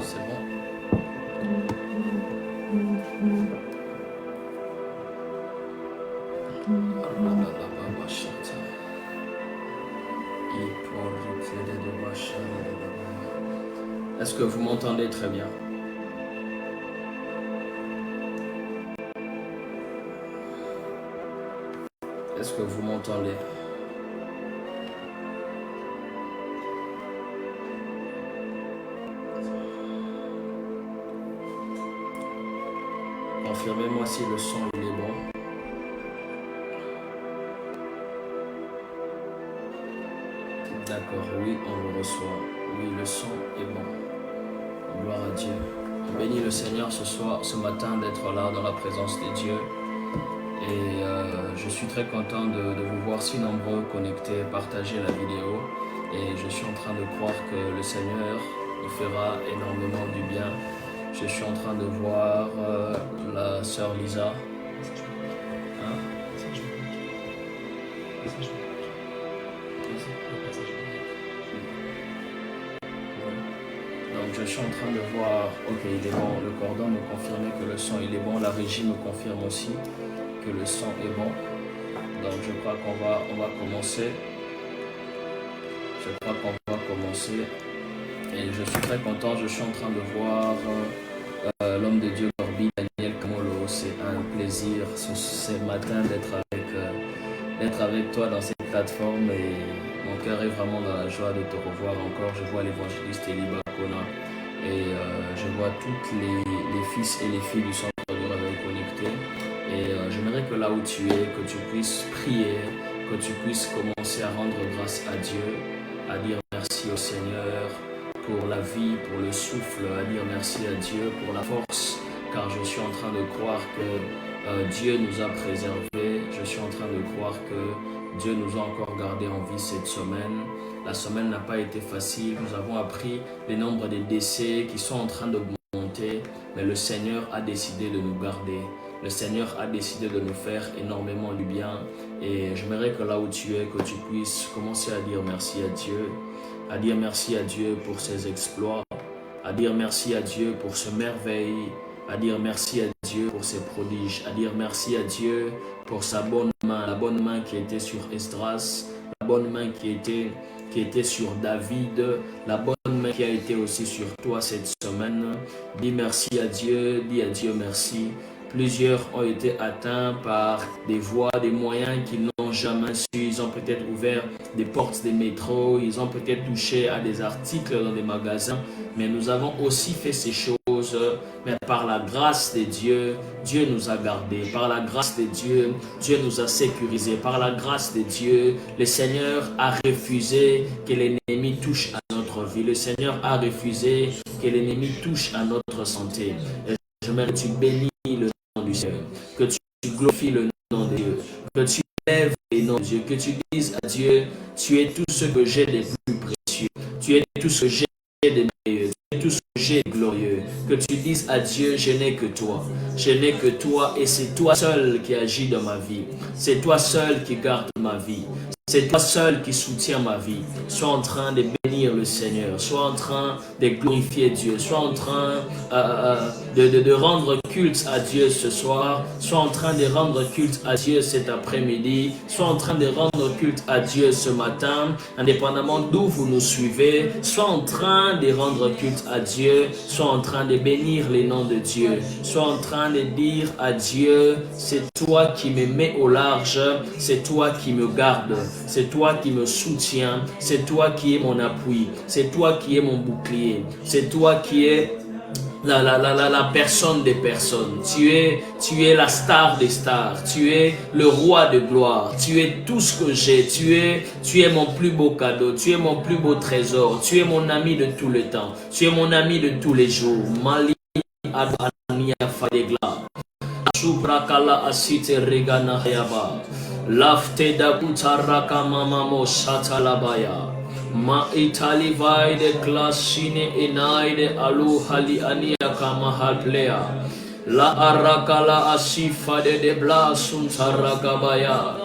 C'est bon. Est-ce que vous m'entendez très bien? Est-ce que vous m'entendez? Confirmez-moi si le son il est bon. D'accord, oui, on le reçoit. Oui, le son est bon. Gloire à Dieu. On bénit le Seigneur ce matin d'être là dans la présence de Dieu. Et je suis très content de vous voir si nombreux connectés, partager la vidéo. Et je suis en train de croire que le Seigneur nous fera énormément du bien. Je suis en train de voir la sœur Lisa. Hein? Donc je suis en train de voir, ok, il est bon, le cordon me confirme que le son il est bon, la régie me confirme aussi que le son est bon. Donc je crois qu'on va commencer. Je crois qu'on va commencer. Et je suis très content, je suis en train de voir l'homme de Dieu, Corby, Daniel Kamolo. C'est un plaisir ce matin d'être avec toi dans cette plateforme. Et mon cœur est vraiment dans la joie de te revoir encore. Je vois l'évangéliste Eliba Kona. Et je vois toutes les fils et les filles du centre du réveil connectés. Et j'aimerais que là où tu es, que tu puisses prier, que tu puisses commencer à rendre grâce à Dieu, à dire merci au Seigneur pour la vie, pour le souffle, à dire merci à Dieu pour la force, car je suis en train de croire que Dieu nous a préservés, je suis en train de croire que Dieu nous a encore gardés en vie cette semaine. La semaine n'a pas été facile, nous avons appris le nombre de décès qui sont en train d'augmenter, mais le Seigneur a décidé de nous garder. Le Seigneur a décidé de nous faire énormément du bien et j'aimerais que là où tu es, que tu puisses commencer à dire merci à Dieu, à dire merci à Dieu pour ses exploits, à dire merci à Dieu pour ses merveilles, à dire merci à Dieu pour ses prodiges, à dire merci à Dieu pour sa bonne main, la bonne main qui était sur Esdras, la bonne main qui était sur David, la bonne main qui a été aussi sur toi cette semaine. Dis merci à Dieu, dis à Dieu merci. Plusieurs ont été atteints par des voies, des moyens qu'ils n'ont jamais su. Ils ont peut-être ouvert des portes des métros, ils ont peut-être touché à des articles dans des magasins. Mais nous avons aussi fait ces choses. Mais par la grâce de Dieu, Dieu nous a gardés. Par la grâce de Dieu, Dieu nous a sécurisés. Par la grâce de Dieu, le Seigneur a refusé que l'ennemi touche à notre vie. Le Seigneur a refusé que l'ennemi touche à notre santé. Et j'aimerais que tu bénis le nom du Seigneur, que tu glorifies le nom de Dieu, que tu lèves le nom de Dieu, que tu dises à Dieu, tu es tout ce que j'ai de plus précieux, tu es tout ce que j'ai de meilleur, tu es tout ce que j'ai de glorieux, que tu dises à Dieu, je n'ai que toi, je n'ai que toi et c'est toi seul qui agis dans ma vie, c'est toi seul qui garde ma vie. C'est toi seul qui soutient ma vie. Sois en train de bénir le Seigneur. Sois en train de glorifier Dieu. Sois en train de rendre culte à Dieu ce soir. Sois en train de rendre culte à Dieu cet après-midi. Sois en train de rendre culte à Dieu ce matin. Indépendamment d'où vous nous suivez. Sois en train de rendre culte à Dieu. Sois en train de bénir les noms de Dieu. Sois en train de dire à Dieu, c'est toi qui me mets au large. C'est toi qui me garde. C'est toi qui me soutiens, c'est toi qui es mon appui, c'est toi qui es mon bouclier, c'est toi qui es la personne des personnes. Tu es la star des stars, tu es le roi de gloire, tu es tout ce que j'ai, tu es mon plus beau cadeau, tu es mon plus beau trésor, tu es mon ami de tout le temps, tu es mon ami de tous les jours. Mali Adania Fadegla, Subrakala Asite Regana Hayaba. Lafte da butaraka mamamo satalabaya. Ma itali vaide klasine enaide alu hali ania kama halplea. La arakala asifa de bla suntaragabaya.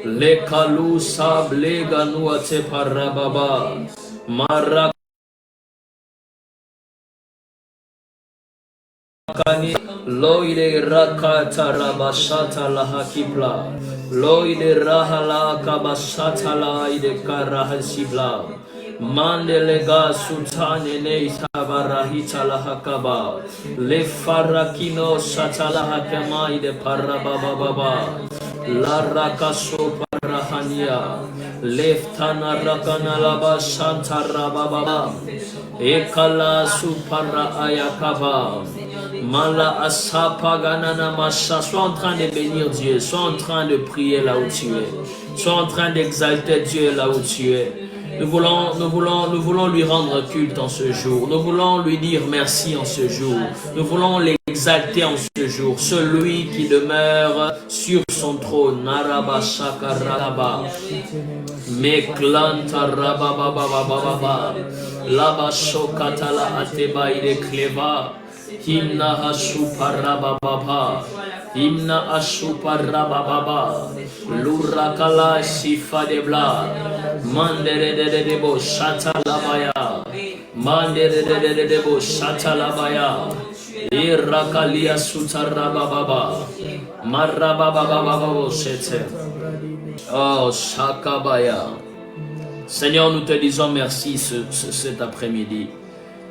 Le kalu sablega nuate parababa. Marak Loide rakata rabashata la hakibla. Loide rahala kabashata la ide karahasibla. Mandelega sultane ne tabarahita la hakaba. Le farakino satala hakama ide parababa. La rakaso parahania. Leftana rakana laba shanta rababa. Ekala supara ayakaba. Mala asapa ganana masha. Sois en train de bénir Dieu. Sois en train de prier là où tu es. Sois en train d'exalter Dieu là où tu es. Nous voulons lui rendre culte en ce jour. Nous voulons lui dire merci en ce jour. Nous voulons l'exalter en ce jour. Celui qui demeure sur son trône. Naraba shakaraba. Meklanta rababababababa. Laba shokatala ateba ide kleva. Himna ashuparabababa. Himna ashuparabababa. Lurakala shifa debla. Mandere de debo shatalabaya. Mandere de debo shatalabaya. Irakalia sutarabababa. Marababababa shete. Oh shakabaya. Seigneur, nous te disons merci cet après-midi.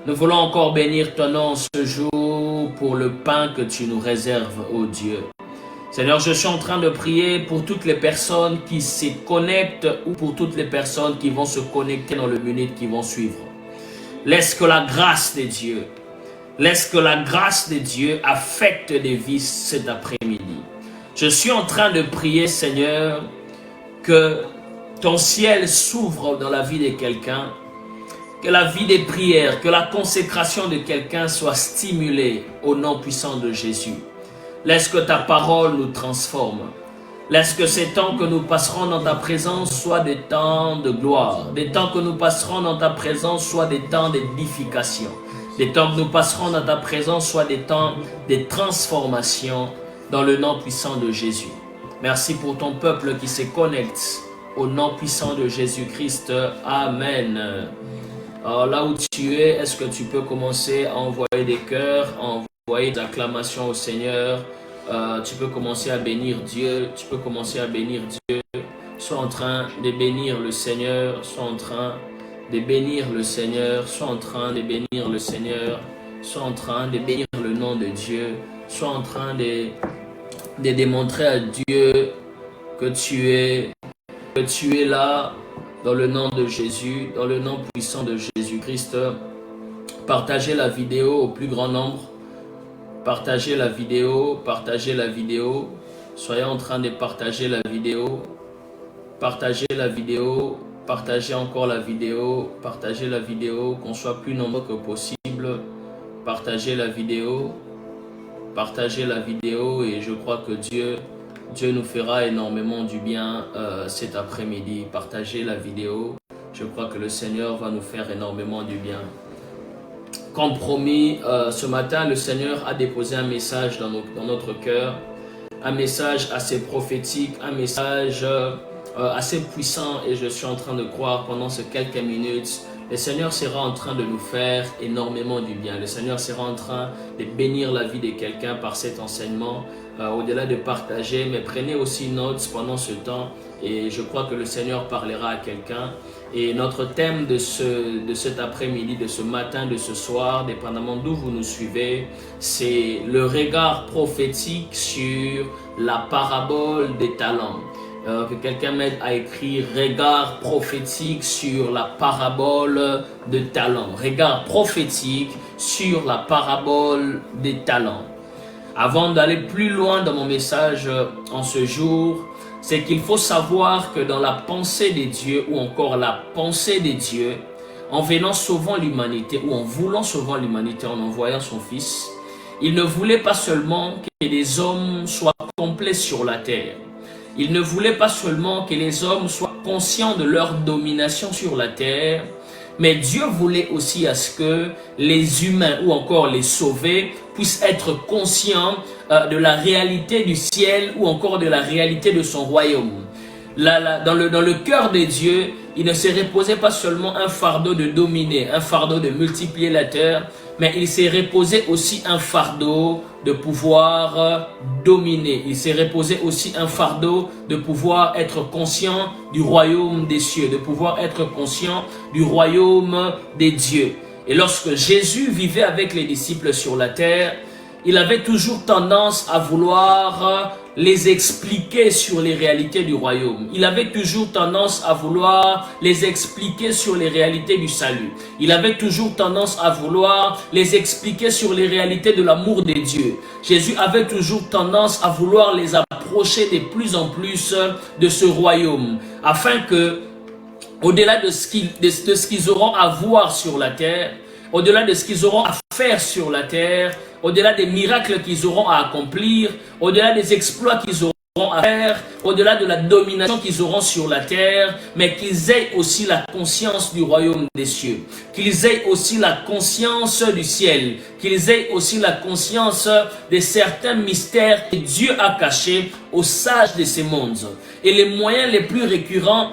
Nous voulons encore bénir ton nom ce jour pour le pain que tu nous réserves, ô Dieu. Seigneur, je suis en train de prier pour toutes les personnes qui se connectent ou pour toutes les personnes qui vont se connecter dans les minutes qui vont suivre. Laisse que la grâce de Dieu affecte des vies cet après-midi. Je suis en train de prier, Seigneur, que ton ciel s'ouvre dans la vie de quelqu'un, que la vie des prières, que la consécration de quelqu'un soit stimulée au nom puissant de Jésus. Laisse que ta parole nous transforme. Laisse que ces temps que nous passerons dans ta présence soient des temps de gloire. Des temps que nous passerons dans ta présence soient des temps d'édification. Des temps que nous passerons dans ta présence soient des temps de transformation dans le nom puissant de Jésus. Merci pour ton peuple qui se connecte au nom puissant de Jésus-Christ. Amen. Alors là où tu es, est-ce que tu peux commencer à envoyer des cœurs, à envoyer des acclamations au Seigneur? Tu peux commencer à bénir Dieu. Tu peux commencer à bénir Dieu. Sois en train de bénir le Seigneur. Sois en train de bénir le Seigneur. Sois en train de bénir le Seigneur. Sois en train de bénir le nom de Dieu. Sois en train de démontrer à Dieu que tu es là dans le nom de Jésus, dans le nom puissant de Jésus-Christ. Partagez la vidéo au plus grand nombre. Partagez la vidéo, partagez la vidéo. Soyez en train de partager la vidéo. Partagez la vidéo, partagez encore la vidéo, partagez la vidéo, qu'on soit plus nombreux que possible. Partagez la vidéo et je crois que Dieu nous fera énormément du bien cet après-midi. Partagez la vidéo, je crois que le Seigneur va nous faire énormément du bien. Comme promis, ce matin, le Seigneur a déposé un message dans notre cœur, un message assez prophétique, un message assez puissant, et je suis en train de croire pendant ces quelques minutes, le Seigneur sera en train de nous faire énormément du bien. Le Seigneur sera en train de bénir la vie de quelqu'un par cet enseignement, au-delà de partager, mais prenez aussi note pendant ce temps, et je crois que le Seigneur parlera à quelqu'un. Et notre thème de cet après-midi, de ce matin, de ce soir, dépendamment d'où vous nous suivez, c'est le regard prophétique sur la parabole des talents. Que quelqu'un m'aide à écrire regard prophétique sur la parabole des talents. Regard prophétique sur la parabole des talents. Avant d'aller plus loin dans mon message en ce jour, c'est qu'il faut savoir que dans la pensée des dieux, ou encore la pensée des dieux, en venant sauvant l'humanité, ou en voulant sauver l'humanité, en envoyant son Fils, il ne voulait pas seulement que les hommes soient complets sur la terre. Il ne voulait pas seulement que les hommes soient conscients de leur domination sur la terre, mais Dieu voulait aussi à ce que les humains, ou encore les sauvés, puissent être conscients de la réalité du ciel ou encore de la réalité de son royaume. Dans le cœur de Dieu, il ne se reposait pas seulement un fardeau de dominer, un fardeau de multiplier la terre, mais il s'est reposé aussi un fardeau de pouvoir dominer. Il s'est reposé aussi un fardeau de pouvoir être conscient du royaume des cieux, de pouvoir être conscient du royaume des dieux. Et lorsque Jésus vivait avec les disciples sur la terre, il avait toujours tendance à vouloir les expliquer sur les réalités du royaume. Il avait toujours tendance à vouloir les expliquer sur les réalités du salut. Il avait toujours tendance à vouloir les expliquer sur les réalités de l'amour de Dieu. Jésus avait toujours tendance à vouloir les approcher de plus en plus de ce royaume, afin que, au-delà de ce qu'ils auront à voir sur la terre, au-delà de ce qu'ils auront à faire sur la terre, au-delà des miracles qu'ils auront à accomplir, au-delà des exploits qu'ils auront à faire, au-delà de la domination qu'ils auront sur la terre, mais qu'ils aient aussi la conscience du royaume des cieux, qu'ils aient aussi la conscience du ciel, qu'ils aient aussi la conscience de certains mystères que Dieu a cachés aux sages de ces mondes. Et les moyens les plus récurrents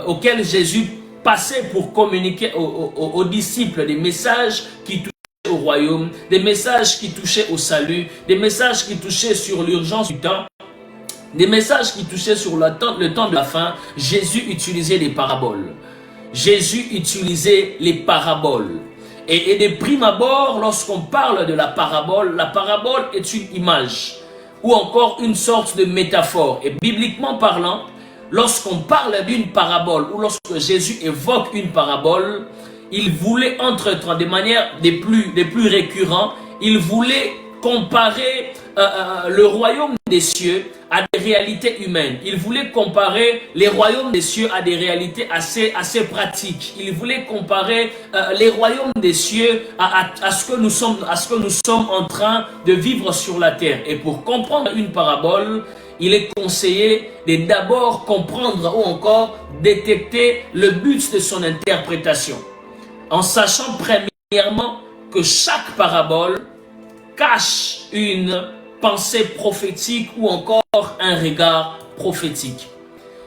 auxquels Jésus passait pour communiquer aux disciples des messages qui touchaient au royaume, des messages qui touchaient au salut, des messages qui touchaient sur l'urgence du temps, des messages qui touchaient sur le temps de la fin. Jésus utilisait des paraboles. Jésus utilisait les paraboles. Et de prime abord, lorsqu'on parle de la parabole est une image ou encore une sorte de métaphore. Et bibliquement parlant, lorsqu'on parle d'une parabole ou lorsque Jésus évoque une parabole, il voulait entretenir de manière des plus récurrents, il voulait comparer le royaume des cieux à des réalités humaines. Il voulait comparer les royaumes des cieux à des réalités assez pratiques. Il voulait comparer les royaumes des cieux à ce que nous sommes en train de vivre sur la terre. Et pour comprendre une parabole, il est conseillé de d'abord comprendre ou encore détecter le but de son interprétation, en sachant premièrement que chaque parabole cache une pensée prophétique ou encore un regard prophétique.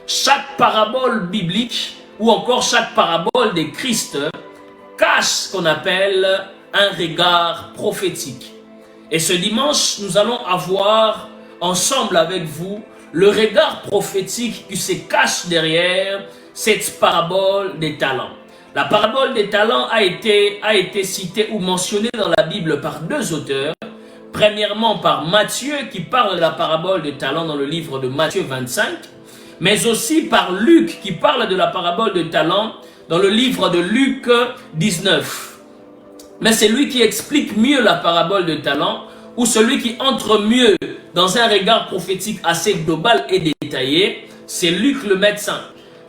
Chaque parabole biblique ou encore chaque parabole de Christ cache ce qu'on appelle un regard prophétique. Et ce dimanche, nous allons avoir ensemble avec vous le regard prophétique qui se cache derrière cette parabole des talents. La parabole des talents a été citée ou mentionnée dans la Bible par deux auteurs. Premièrement par Matthieu qui parle de la parabole des talents dans le livre de Matthieu 25, mais aussi par Luc qui parle de la parabole des talents dans le livre de Luc 19. Mais c'est lui qui explique mieux la parabole des talents, ou celui qui entre mieux dans un regard prophétique assez global et détaillé, c'est Luc le médecin.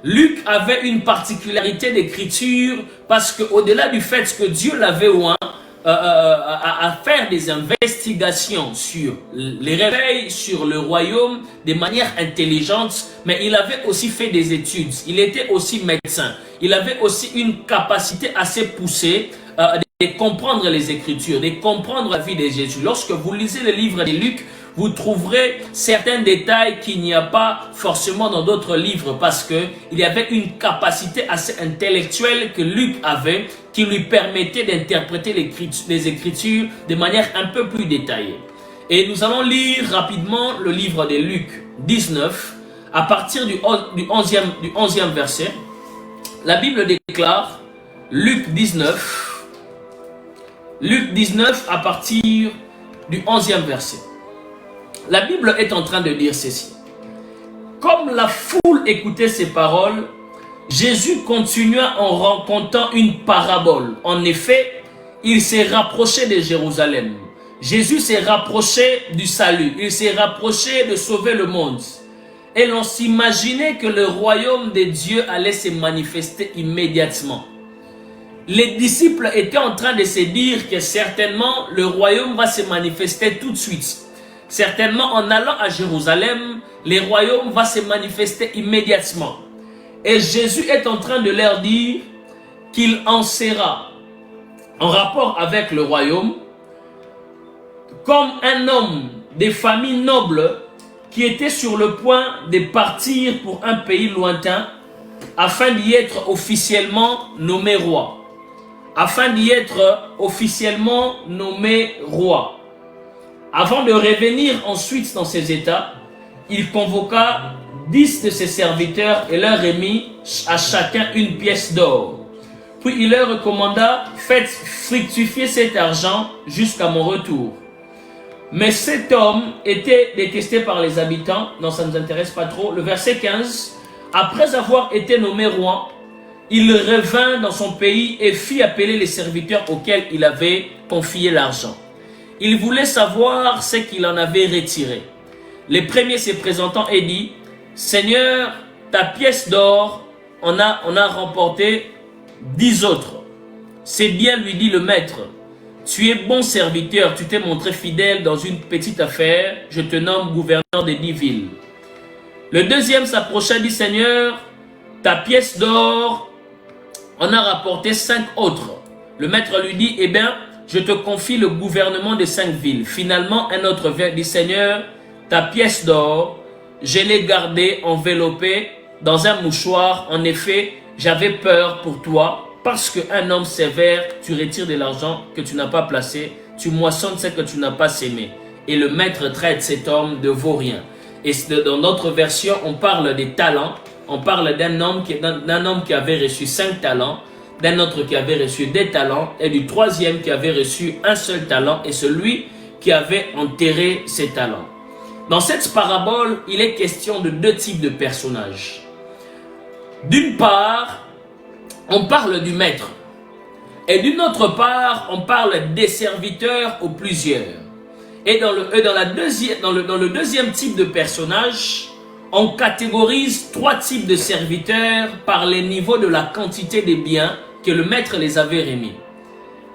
Luc avait une particularité d'écriture parce qu'au-delà du fait que Dieu l'avait oint à faire des investigations sur les réveils, sur le royaume de manière intelligente, mais il avait aussi fait des études, il était aussi médecin, il avait aussi une capacité assez poussée de comprendre les Écritures, de comprendre la vie de Jésus. Lorsque vous lisez le livre de Luc, vous trouverez certains détails qu'il n'y a pas forcément dans d'autres livres parce qu'il y avait une capacité assez intellectuelle que Luc avait qui lui permettait d'interpréter les Écritures de manière un peu plus détaillée. Et nous allons lire rapidement le livre de Luc 19 à partir du 11e verset. La Bible déclare, Luc 19 à partir du 11e verset. La Bible est en train de dire ceci. Comme la foule écoutait ces paroles, Jésus continua en racontant une parabole. En effet, il s'est rapproché de Jérusalem. Jésus s'est rapproché du salut. Il s'est rapproché de sauver le monde. Et l'on s'imaginait que le royaume de Dieu allait se manifester immédiatement. Les disciples étaient en train de se dire que certainement le royaume va se manifester tout de suite. Certainement en allant à Jérusalem, le royaume va se manifester immédiatement. Et Jésus est en train de leur dire qu'il en sera en rapport avec le royaume comme un homme des familles nobles qui était sur le point de partir pour un pays lointain afin d'y être officiellement nommé roi. afin d'y être officiellement nommé roi. Avant de revenir ensuite dans ses états, il convoqua 10 de ses serviteurs et leur remit à chacun une pièce d'or. Puis il leur recommanda, faites fructifier cet argent jusqu'à mon retour. Mais cet homme était détesté par les habitants. Non, ça ne nous intéresse pas trop. Le verset 15. Après avoir été nommé roi, il revint dans son pays et fit appeler les serviteurs auxquels il avait confié l'argent. Il voulait savoir ce qu'il en avait retiré. Les premiers se présentant et dit, Seigneur, ta pièce d'or, on a remporté 10 autres. C'est bien, lui dit le maître. Tu es bon serviteur, tu t'es montré fidèle dans une petite affaire, je te nomme gouverneur des 10 villes. Le deuxième s'approcha et dit, Seigneur, ta pièce d'or, on a rapporté 5 autres. Le maître lui dit, eh bien, je te confie le gouvernement des 5 villes. Finalement, un autre dit, Seigneur, ta pièce d'or, je l'ai gardée enveloppée dans un mouchoir. En effet, j'avais peur pour toi, parce qu'un homme sévère, tu retires de l'argent que tu n'as pas placé, tu moissonnes ce que tu n'as pas sémé. Et le maître traite cet homme de vaurien. Et dans notre version, on parle des talents. On parle d'un homme qui avait reçu 5 talents, d'un autre qui avait reçu 2 talents, et du troisième qui avait reçu un seul talent, et celui qui avait enterré ses talents. Dans cette parabole, il est question de 2 types de personnages. D'une part, on parle du maître. Et d'une autre part, on parle des serviteurs ou plusieurs. Et dans le deuxième type de personnage, on catégorise 3 types de serviteurs par les niveaux de la quantité des biens que le maître les avait remis.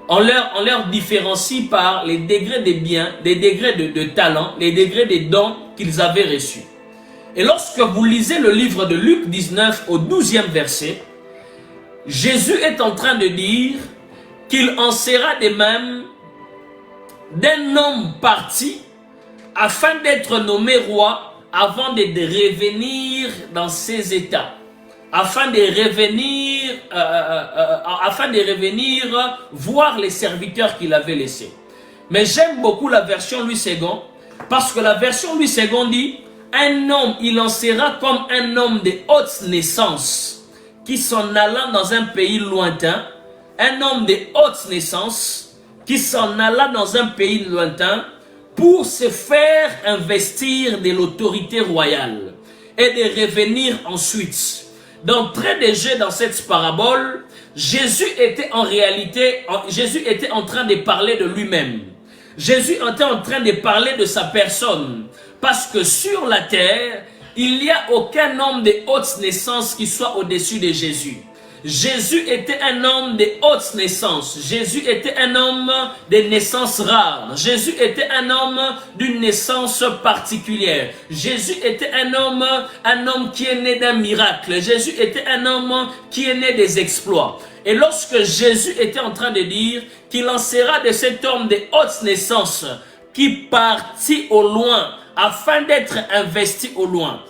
On leur différencie par les degrés des biens, les degrés de talent, les degrés des dons qu'ils avaient reçus. Et lorsque vous lisez le livre de Luc 19 au 12e verset, Jésus est en train de dire qu'il en sera de même d'un homme parti afin d'être nommé roi avant de revenir dans ses états, afin de revenir voir les serviteurs qu'il avait laissés. Mais j'aime beaucoup la version Louis II, parce que la version Louis II dit, un homme, il en sera comme un homme de haute naissance, qui s'en alla dans un pays lointain, un homme de haute naissance, qui s'en alla dans un pays lointain, pour se faire investir de l'autorité royale et de revenir ensuite. D'entrée de jeu dans cette parabole, Jésus était en train de parler de lui-même. Jésus était en train de parler de sa personne. Parce que sur la terre, il n'y a aucun homme de haute naissance qui soit au-dessus de Jésus. Jésus était un homme de haute naissance. Jésus était un homme de naissance rare. Jésus était un homme d'une naissance particulière. Jésus était un homme qui est né d'un miracle. Jésus était un homme qui est né des exploits. Et lorsque Jésus était en train de dire qu'il en sera de cet homme de haute naissance qui partit au loin afin d'être investi au loin,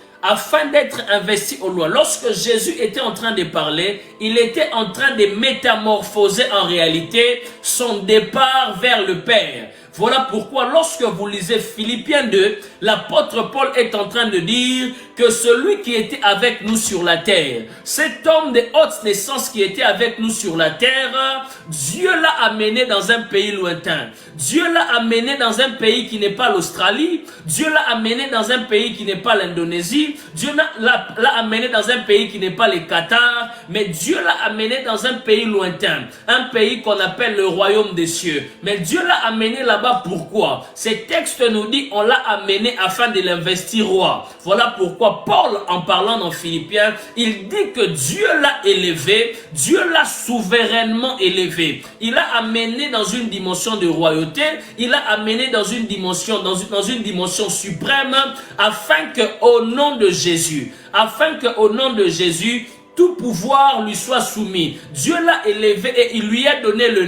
lorsque Jésus était en train de parler, il était en train de métamorphoser en réalité son départ vers le Père. Voilà pourquoi lorsque vous lisez Philippiens 2, l'apôtre Paul est en train de dire que celui qui était avec nous sur la terre, cet homme de haute naissance qui était avec nous sur la terre, Dieu l'a amené dans un pays lointain. Dieu l'a amené dans un pays qui n'est pas l'Australie. Dieu l'a amené dans un pays qui n'est pas l'Indonésie. Dieu l'a amené dans un pays qui n'est pas le Qatar. Mais Dieu l'a amené dans un pays lointain. Un pays qu'on appelle le royaume des cieux. Mais Dieu l'a amené là-bas pourquoi? Ces textes nous disent on l'a amené afin de l'investir roi. Voilà pourquoi Paul, en parlant dans Philippiens, il dit que Dieu l'a élevé. Dieu l'a souverainement élevé. Il l'a amené dans une dimension de royauté. Il l'a amené dans une dimension, suprême, afin que au nom de Jésus, tout pouvoir lui soit soumis. Dieu l'a élevé et il lui a donné le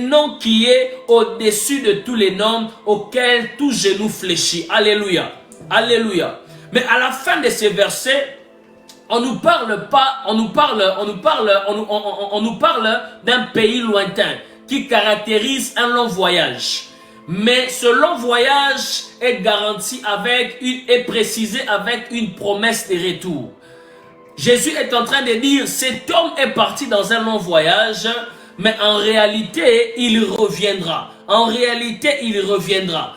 nom qui est au-dessus de tous les noms auxquels tout genou fléchit. Alléluia. Alléluia. Mais à la fin de ce verset, on nous parle pas, on nous parle d'un pays lointain qui caractérise un long voyage. Mais ce long voyage est garanti est précisé avec une promesse de retour. Jésus est en train de dire, cet homme est parti dans un long voyage, mais en réalité, il reviendra. En réalité, il reviendra.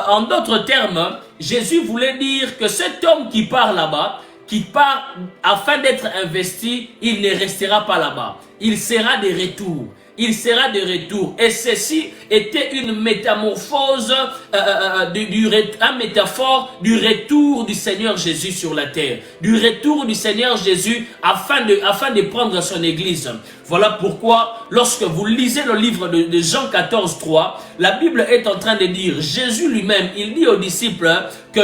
En d'autres termes, Jésus voulait dire que cet homme qui part là-bas, qui part afin d'être investi, il ne restera pas là-bas. Il sera de retour. Il sera de retour. Et ceci était une métamorphose, un métaphore du retour du Seigneur Jésus sur la terre. Du retour du Seigneur Jésus afin de prendre son église. Voilà pourquoi, lorsque vous lisez le livre de Jean 14, 3, la Bible est en train de dire, Jésus lui-même, il dit aux disciples que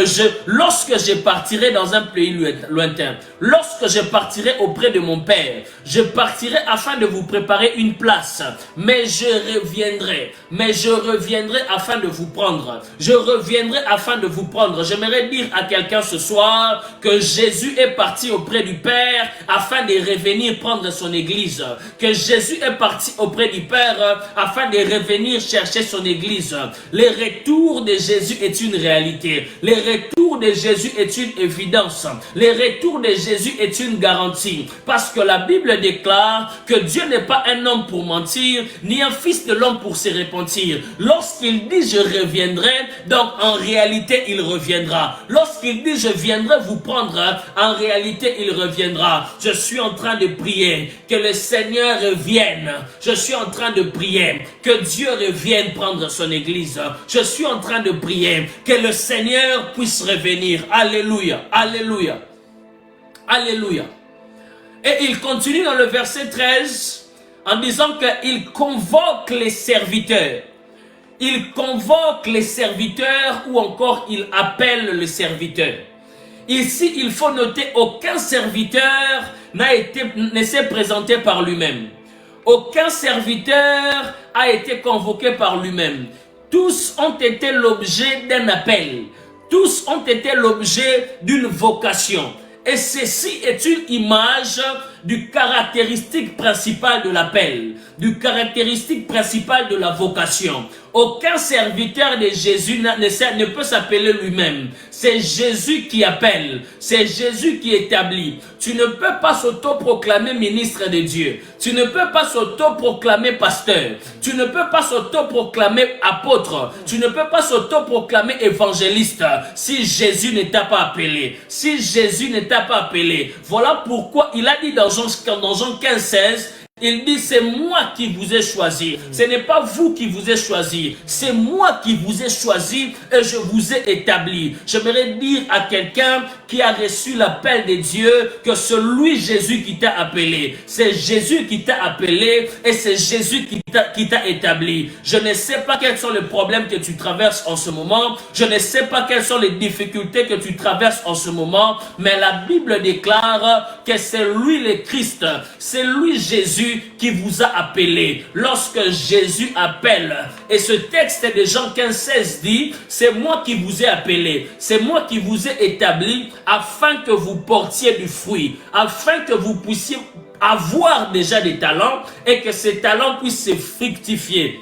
lorsque je partirai dans un pays lointain, lorsque je partirai auprès de mon Père, je partirai afin de vous préparer une place, mais je reviendrai afin de vous prendre. Je reviendrai afin de vous prendre. J'aimerais dire à quelqu'un ce soir que Jésus est parti auprès du Père afin de revenir prendre son église. Que Jésus est parti auprès du Père afin de revenir chercher son église. Le retour de Jésus est une réalité. Le retour de Jésus est une évidence. Le retour de Jésus est une garantie. Parce que la Bible déclare que Dieu n'est pas un homme pour mentir, ni un fils de l'homme pour se repentir. Lorsqu'il dit je reviendrai, donc en réalité il reviendra. Lorsqu'il dit je viendrai vous prendre, en réalité il reviendra. Je suis en train de prier que le Seigneur revienne. Je suis en train de prier que Dieu revienne prendre son église. Je suis en train de prier que le Seigneur puisse revenir. Alléluia, alléluia, alléluia. Et il continue dans le verset 13 en disant qu'il convoque les serviteurs. Il convoque les serviteurs ou encore il appelle les serviteurs. Ici, il faut noter, aucun serviteur ne s'est présenté par lui-même. Aucun serviteur a été convoqué par lui-même. Tous ont été l'objet d'un appel. Tous ont été l'objet d'une vocation. Et ceci est une image du caractéristique principal de l'appel, du caractéristique principal de la vocation. Aucun serviteur de Jésus ne peut s'appeler lui-même. C'est Jésus qui appelle, c'est Jésus qui établit. Tu ne peux pas s'auto-proclamer ministre de Dieu. Tu ne peux pas s'auto-proclamer pasteur. Tu ne peux pas s'auto-proclamer apôtre. Tu ne peux pas s'auto-proclamer évangéliste si Jésus ne t'a pas appelé. Si Jésus ne t'a pas appelé. Voilà pourquoi il a dit dans Jean 15, 16, il dit, c'est moi qui vous ai choisi. Ce n'est pas vous qui vous ai choisi. C'est moi qui vous ai choisi et je vous ai établi. J'aimerais dire à quelqu'un qui a reçu l'appel de Dieu que celui Jésus qui t'a appelé. C'est Jésus qui t'a appelé et c'est Jésus qui t'a établi. Je ne sais pas quels sont les problèmes que tu traverses en ce moment. Je ne sais pas quelles sont les difficultés que tu traverses en ce moment. Mais la Bible déclare que c'est lui le Christ. C'est lui Jésus qui vous a appelé. Lorsque Jésus appelle, et ce texte de Jean 15, 16 dit, c'est moi qui vous ai appelé, c'est moi qui vous ai établi afin que vous portiez du fruit, afin que vous puissiez avoir déjà des talents et que ces talents puissent se fructifier.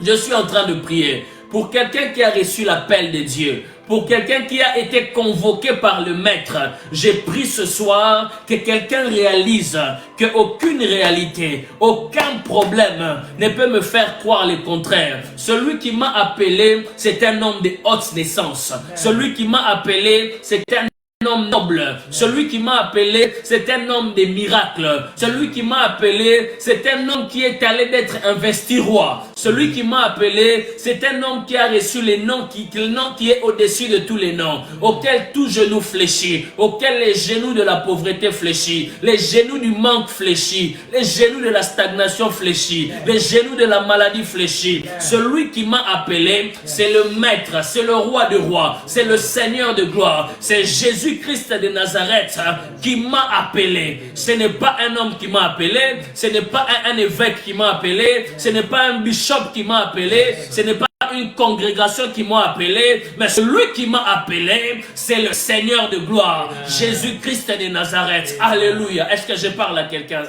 Je suis en train de prier pour quelqu'un qui a reçu l'appel de Dieu. Pour quelqu'un qui a été convoqué par le Maître, j'ai pris ce soir que quelqu'un réalise qu'aucune réalité, aucun problème ne peut me faire croire le contraire. Celui qui m'a appelé, c'est un homme de haute naissance. Celui qui m'a appelé, c'est un homme noble. Celui qui m'a appelé, c'est un homme des miracles. Celui qui m'a appelé, c'est un homme qui est allé d'être investi roi. Celui qui m'a appelé, c'est un homme qui a reçu le nom qui est au-dessus de tous les noms, auquel tout genou fléchit, auquel les genoux de la pauvreté fléchit, les genoux du manque fléchit, les genoux de la stagnation fléchit, les genoux de la maladie fléchit. Celui qui m'a appelé, c'est le Maître, c'est le Roi de rois, c'est le Seigneur de gloire, c'est Jésus-Christ de Nazareth qui m'a appelé. Ce n'est pas un homme qui m'a appelé, ce n'est pas un évêque qui m'a appelé, ce n'est pas un bishop qui m'a appelé, ce n'est pas une congrégation qui m'a appelé, mais celui qui m'a appelé, c'est le Seigneur de gloire, Jésus-Christ de Nazareth. Alléluia. Est-ce que je parle à quelqu'un?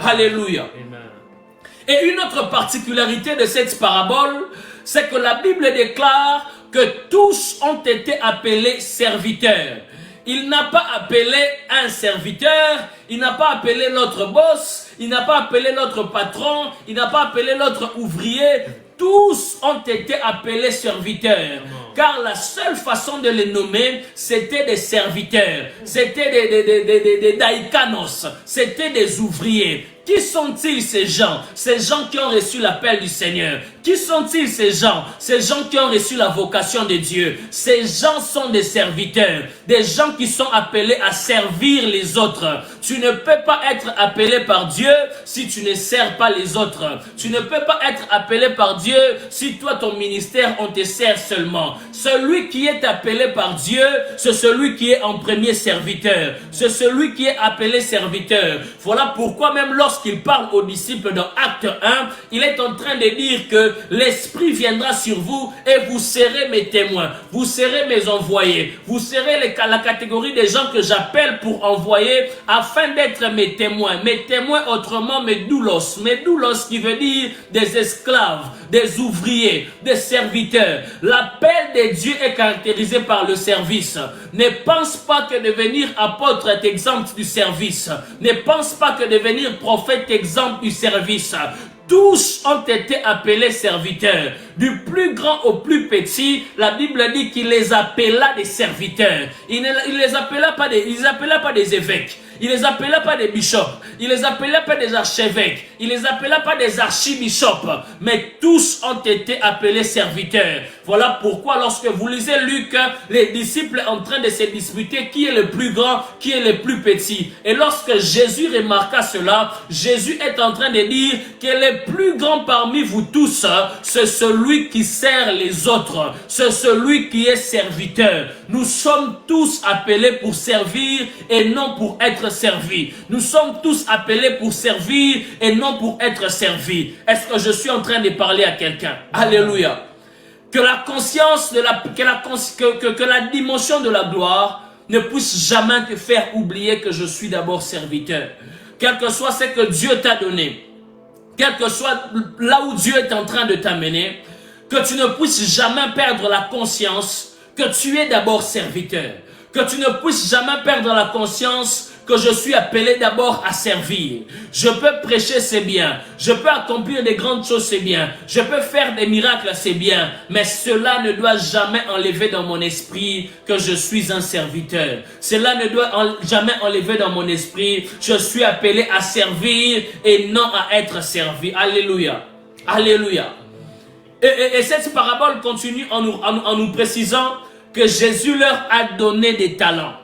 Alléluia. Et une autre particularité de cette parabole, c'est que la Bible déclare que tous ont été appelés serviteurs. Il n'a pas appelé un serviteur, il n'a pas appelé l'autre boss, il n'a pas appelé l'autre patron, il n'a pas appelé l'autre ouvrier. Tous ont été appelés serviteurs. Car la seule façon de les nommer, c'était des serviteurs. C'était des daikanos. C'était des ouvriers. Qui sont-ils ces gens? Ces gens qui ont reçu l'appel du Seigneur. Qui sont-ils ces gens? Ces gens qui ont reçu la vocation de Dieu. Ces gens sont des serviteurs. Des gens qui sont appelés à servir les autres. Tu ne peux pas être appelé par Dieu si tu ne sers pas les autres. Tu ne peux pas être appelé par Dieu si toi, ton ministère, on te sert seulement. Celui qui est appelé par Dieu, c'est celui qui est en premier serviteur. C'est celui qui est appelé serviteur. Voilà pourquoi même lorsqu'il parle aux disciples dans Acte 1, il est en train de dire que l'Esprit viendra sur vous et vous serez mes témoins. Vous serez mes envoyés. Vous serez la catégorie des gens que j'appelle pour envoyer afin d'être mes témoins. Mes témoins autrement mes doulos. Mes doulos qui veut dire des esclaves, des ouvriers, des serviteurs. L'appel de Dieu est caractérisé par le service. Ne pense pas que devenir apôtre est exemple du service. Ne pense pas que devenir prophète est exemple du service. Tous ont été appelés serviteurs. Du plus grand au plus petit, la Bible dit qu'il les appela des serviteurs. Il les appela pas des évêques. Il les appela pas des bishops. Il les appela pas des archevêques. Il les appela pas des archibishops. Mais tous ont été appelés serviteurs. Voilà pourquoi lorsque vous lisez Luc, les disciples en train de se disputer qui est le plus grand, qui est le plus petit. Et lorsque Jésus remarqua cela, Jésus est en train de dire que le plus grand parmi vous tous, c'est celui qui sert les autres. C'est celui qui est serviteur. Nous sommes tous appelés pour servir et non pour être servis. Nous sommes tous appelés pour servir et non pour être servis. Est-ce que je suis en train de parler à quelqu'un? Alléluia. Que la conscience de que la dimension de la gloire ne puisse jamais te faire oublier que je suis d'abord serviteur. Quel que soit ce que Dieu t'a donné, quel que soit là où Dieu est en train de t'amener, que tu ne puisses jamais perdre la conscience que tu es d'abord serviteur. Que tu ne puisses jamais perdre la conscience que je suis appelé d'abord à servir. Je peux prêcher, c'est bien. Je peux accomplir des grandes choses, c'est bien. Je peux faire des miracles, c'est bien. Mais cela ne doit jamais enlever dans mon esprit que je suis un serviteur. Cela ne doit jamais enlever dans mon esprit je suis appelé à servir et non à être servi. Alléluia. Alléluia. Et cette parabole continue en nous précisant que Jésus leur a donné des talents.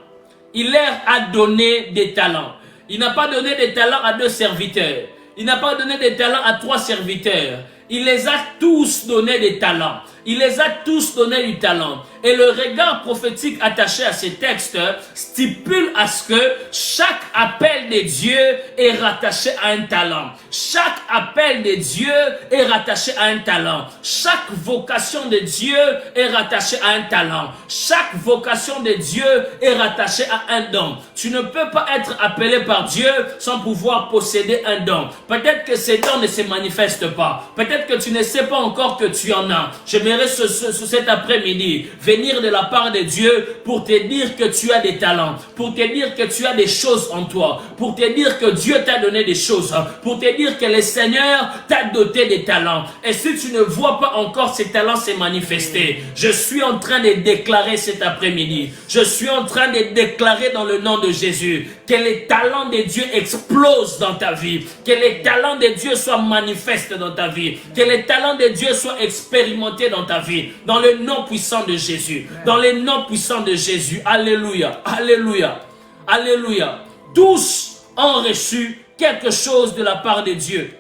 Il leur a donné des talents. Il n'a pas donné des talents à 2 serviteurs. Il n'a pas donné des talents à 3 serviteurs. Il les a tous donné des talents. Il les a tous donné du talent. Et le regard prophétique attaché à ces textes stipule à ce que chaque appel de Dieu est rattaché à un talent. Chaque appel de Dieu est rattaché à un talent. Chaque vocation de Dieu est rattachée à un talent. Chaque vocation de Dieu est rattachée à un don. Tu ne peux pas être appelé par Dieu sans pouvoir posséder un don. Peut-être que ces dons ne se manifestent pas. Peut-être que tu ne sais pas encore que tu en as. J'aimerais cet après-midi venir de la part de Dieu pour te dire que tu as des talents, pour te dire que tu as des choses en toi, pour te dire que Dieu t'a donné des choses, pour te dire que le Seigneur t'a doté des talents. Et si tu ne vois pas encore ces talents se manifester, je suis en train de déclarer cet après-midi, je suis en train de déclarer dans le nom de Jésus que les talents de Dieu explosent dans ta vie, que les talents de Dieu soient manifestes dans ta vie, que les talents de Dieu soient expérimentés dans ta vie, dans le nom puissant de Jésus, dans le nom puissant de Jésus. Alléluia, alléluia, alléluia. Tous ont reçu quelque chose de la part de Dieu.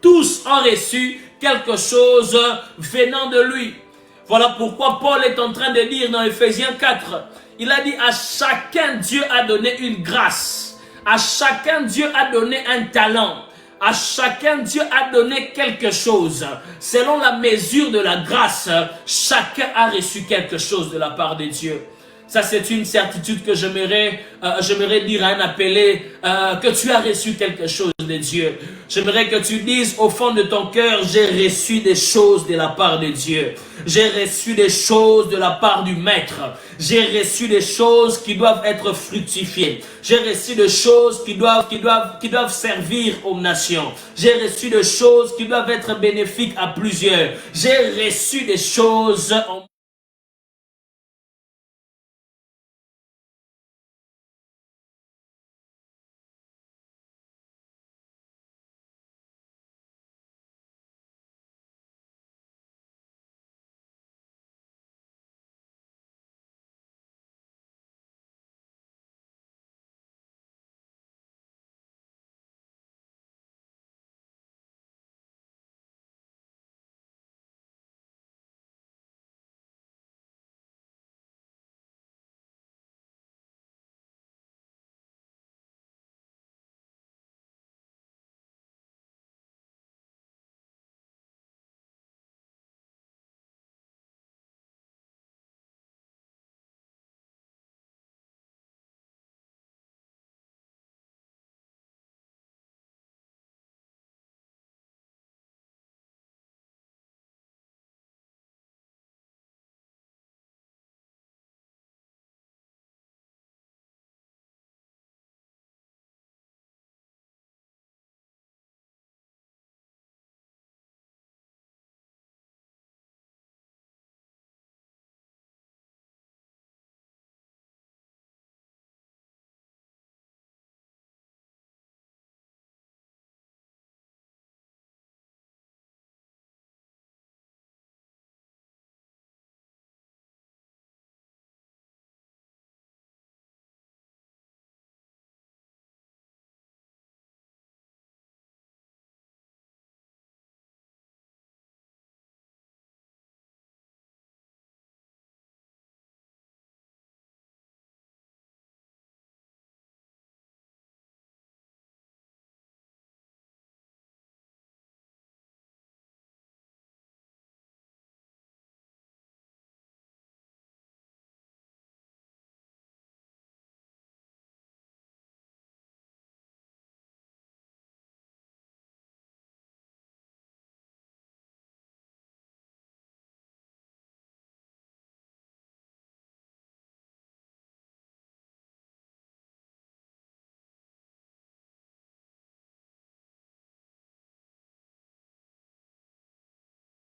Tous ont reçu quelque chose venant de lui. Voilà pourquoi Paul est en train de dire dans Ephésiens 4, il a dit à chacun Dieu a donné une grâce, à chacun Dieu a donné un talent, À chacun, Dieu a donné quelque chose. Selon la mesure de la grâce, chacun a reçu quelque chose de la part de Dieu. Ça, c'est une certitude que j'aimerais dire à un appelé, que tu as reçu quelque chose de Dieu. J'aimerais que tu dises au fond de ton cœur, j'ai reçu des choses de la part de Dieu. J'ai reçu des choses de la part du Maître. J'ai reçu des choses qui doivent être fructifiées. J'ai reçu des choses qui doivent servir aux nations. J'ai reçu des choses qui doivent être bénéfiques à plusieurs. J'ai reçu des choses en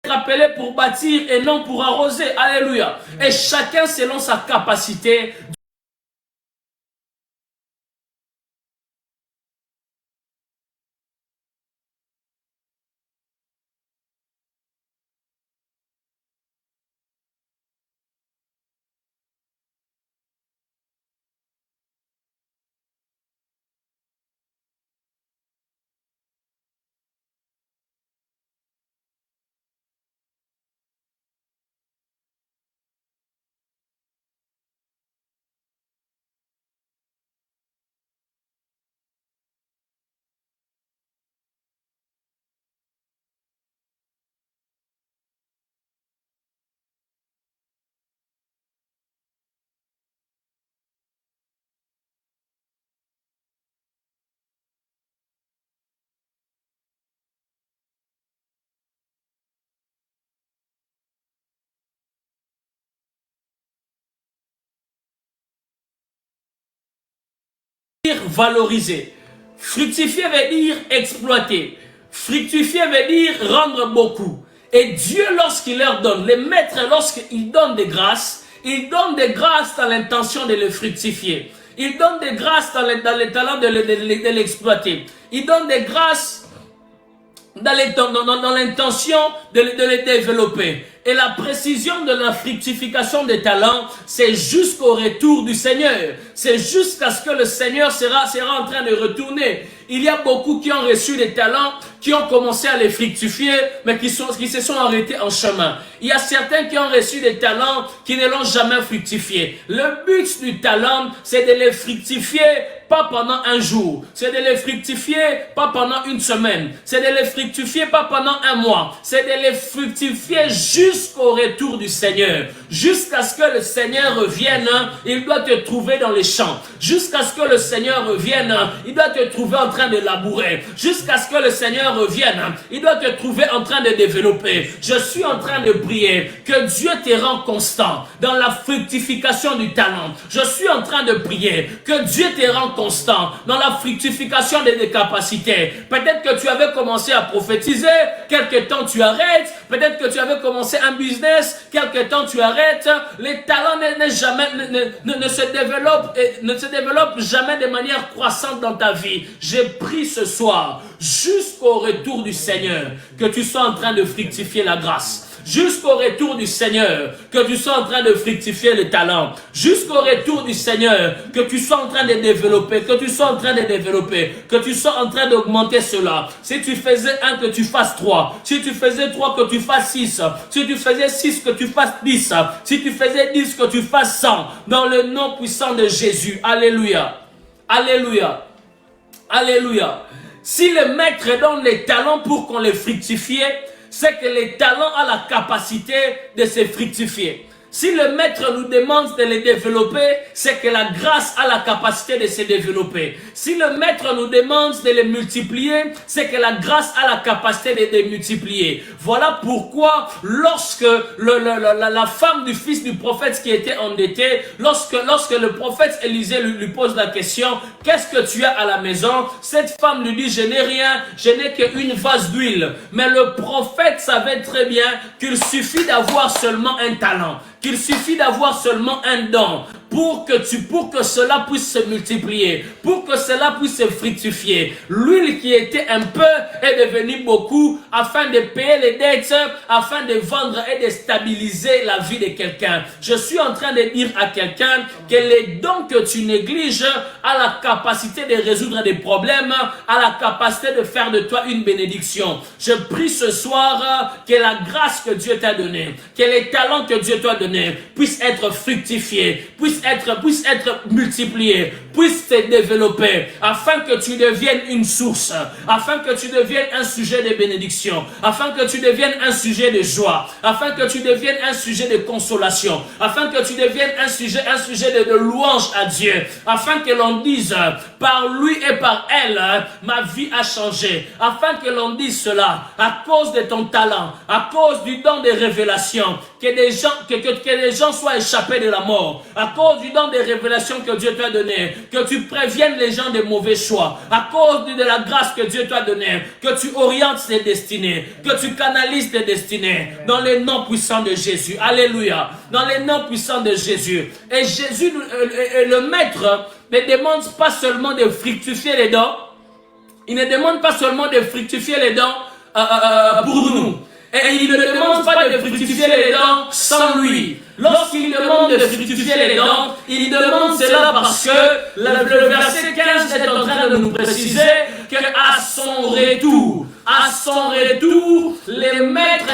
appelé pour bâtir et non pour arroser. Alléluia. Et chacun selon sa capacité. Valoriser. Fructifier veut dire exploiter. Fructifier veut dire rendre beaucoup. Et Dieu, lorsqu'il leur donne, les maîtres, lorsqu'ils donnent des grâces, ils donnent des grâces dans l'intention de le fructifier. Ils donnent des grâces dans le talent de l'exploiter. Ils donnent des grâces dans l'intention de les développer. Et la précision de la fructification des talents, c'est jusqu'au retour du Seigneur. c'est jusqu'à ce que le Seigneur sera en train de retourner. Il y a beaucoup qui ont reçu des talents, qui ont commencé à les fructifier, mais qui se sont arrêtés en chemin. Il y a certains qui ont reçu des talents, qui ne l'ont jamais fructifié. Le but du talent, c'est de les fructifier, pas pendant un jour. C'est de les fructifier, pas pendant une semaine. C'est de les fructifier, pas pendant un mois. C'est de les fructifier jusqu'au retour du Seigneur. Jusqu'à ce que le Seigneur revienne, il doit te trouver dans les champs. Jusqu'à ce que le Seigneur revienne, il doit te trouver en train de labourer. Jusqu'à ce que le Seigneur revienne, il doit te trouver en train de développer. Je suis en train de prier que Dieu te rend constant dans la fructification du talent. Je suis en train de prier que Dieu te rend constant dans la fructification des capacités. Peut-être que tu avais commencé à prophétiser, quelque temps tu arrêtes. Peut-être que tu avais commencé un business, quelque temps tu arrêtes. Les talents ne se développent jamais de manière croissante dans ta vie. J'ai pris ce soir, jusqu'au retour du Seigneur, que tu sois en train de fructifier la grâce. Jusqu'au retour du Seigneur, que tu sois en train de fructifier le talent. Jusqu'au retour du Seigneur, que tu sois en train de développer, que tu sois en train de développer, que tu sois en train d'augmenter cela. Si tu faisais 1, que tu fasses 3. Si tu faisais 3, que tu fasses 6. Si tu faisais 6, que tu fasses 10. Si tu faisais 10, que tu fasses 100. Dans le nom puissant de Jésus. Alléluia. Alléluia. Alléluia. Si le maître donne les talents pour qu'on les fructifie, c'est que les talents ont la capacité de se fructifier. Si le maître nous demande de les développer, c'est que la grâce a la capacité de se développer. Si le maître nous demande de les multiplier, c'est que la grâce a la capacité de les multiplier. Voilà pourquoi lorsque la femme du fils du prophète qui était endettée, lorsque le prophète Élisée lui pose la question, qu'est-ce que tu as à la maison? Cette femme lui dit, je n'ai rien, je n'ai qu'une vase d'huile. Mais le prophète savait très bien qu'il suffit d'avoir seulement un talent. Qu'il suffit d'avoir seulement un don pour que cela puisse se multiplier, pour que cela puisse se fructifier. L'huile qui était un peu est devenue beaucoup afin de payer les dettes, afin de vendre et de stabiliser la vie de quelqu'un. Je suis en train de dire à quelqu'un que les dons que tu négliges a la capacité de résoudre des problèmes, a la capacité de faire de toi une bénédiction. Je prie ce soir que la grâce que Dieu t'a donnée, que les talents que Dieu t'a donnés puissent être fructifiés, puissent être multipliés, puissent se développer, afin que tu deviennes une source, afin que tu deviennes un sujet de bénédiction, afin que tu deviennes un sujet de joie, afin que tu deviennes un sujet de consolation, afin que tu deviennes un sujet de louange à Dieu, afin que l'on dise, par lui et par elle, ma vie a changé, afin que l'on dise cela, à cause de ton talent, à cause du don de révélation, que les gens soient échappés de la mort, à cause du don de révélation que Dieu t'a donné, que tu préviennes les gens des mauvais choix, à cause de la grâce que Dieu t'a donnée, que tu orientes tes destinées, que tu canalises tes destinées, dans le nom puissant de Jésus. Alléluia. Dans le nom puissant de Jésus. Et Jésus, le maître, ne demande pas seulement de fructifier les dons, il ne demande pas seulement de fructifier les dons pour nous. Et il ne demande pas de fructifier les dons sans lui. Lorsqu'il demande de fructifier les dons, il demande cela parce que le verset 15 est en train de nous préciser qu'à son retour, les maîtres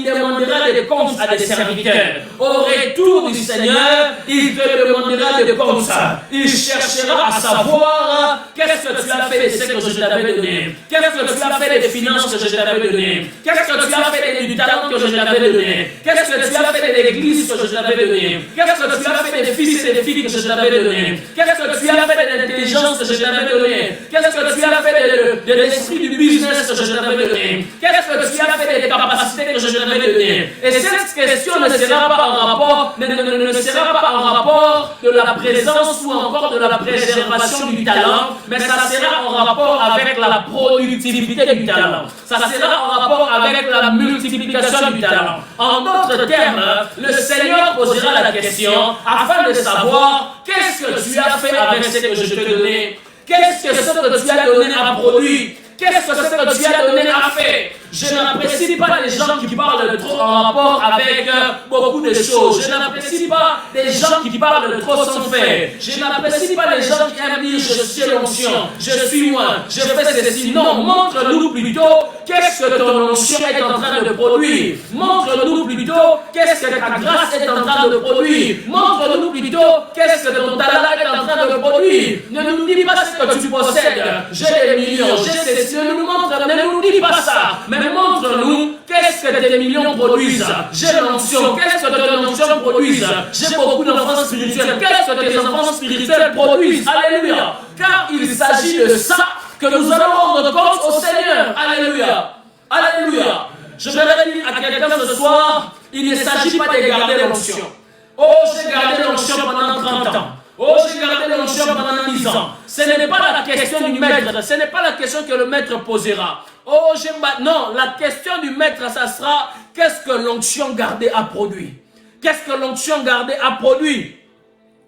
demandera des comptes à des serviteurs. Au retour du Seigneur, il te demandera des comptes. Il cherchera à savoir qu'est-ce que tu as fait de ce que je t'avais donné. Qu'est-ce que tu as fait des finances que je t'avais donné. Qu'est-ce que tu as fait du talent que je t'avais donné. Qu'est-ce que tu as fait de l'église que je t'avais donné. Qu'est-ce que tu as fait des fils et des filles que je t'avais donné. Qu'est-ce que tu as fait de l'intelligence que je t'avais donné. Qu'est-ce que tu as fait de l'esprit du business que je t'avais donné. Qu'est-ce que tu as fait des capacités que je t'avais donné. Et cette question ne sera pas en rapport, ne sera pas en rapport de la présence ou encore de la préservation du talent, mais ça sera en rapport avec la productivité du talent. Ça sera en rapport avec la multiplication du talent. En d'autres termes, le Seigneur posera la question afin de savoir qu'est-ce que tu as fait avec ce que je t'ai donné. Qu'est-ce que tu as donné à produire? Qu'est-ce que tu as donné à faire? Je n'apprécie pas les gens qui parlent trop en rapport avec beaucoup de choses. Je n'apprécie pas les gens qui parlent trop sans faire. Je n'apprécie pas les gens qui aiment dire je suis l'onction, je suis moi, je fais ceci. Non, montre-nous plutôt qu'est-ce que ton onction est en train de produire. Montre-nous plutôt qu'est-ce que ta grâce est en train de produire. Montre-nous plutôt qu'est-ce que ton talent est en train de produire. Ne nous dis pas ce que tu possèdes. J'ai des millions, j'ai ceci. Ne nous dis pas ça. Mais montre-nous qu'est-ce que tes millions produisent. J'ai l'onction, qu'est-ce que ton onction produise. J'ai beaucoup d'enfants spirituels, qu'est-ce que tes enfants spirituels produisent. Alléluia. Car il s'agit de ça que nous allons rendre compte au Seigneur. Alléluia. Alléluia. Je voudrais dire à quelqu'un ce soir, il ne s'agit pas de garder l'onction. Oh, j'ai gardé l'onction pendant 30 ans. Oh, j'ai gardé l'onction pendant 10 ans. Ce n'est pas la question du maître. Ce n'est pas la question que le maître posera. Oh, non, la question du maître, ça sera qu'est-ce que l'onction gardée a produit? Qu'est-ce que l'onction gardée a produit?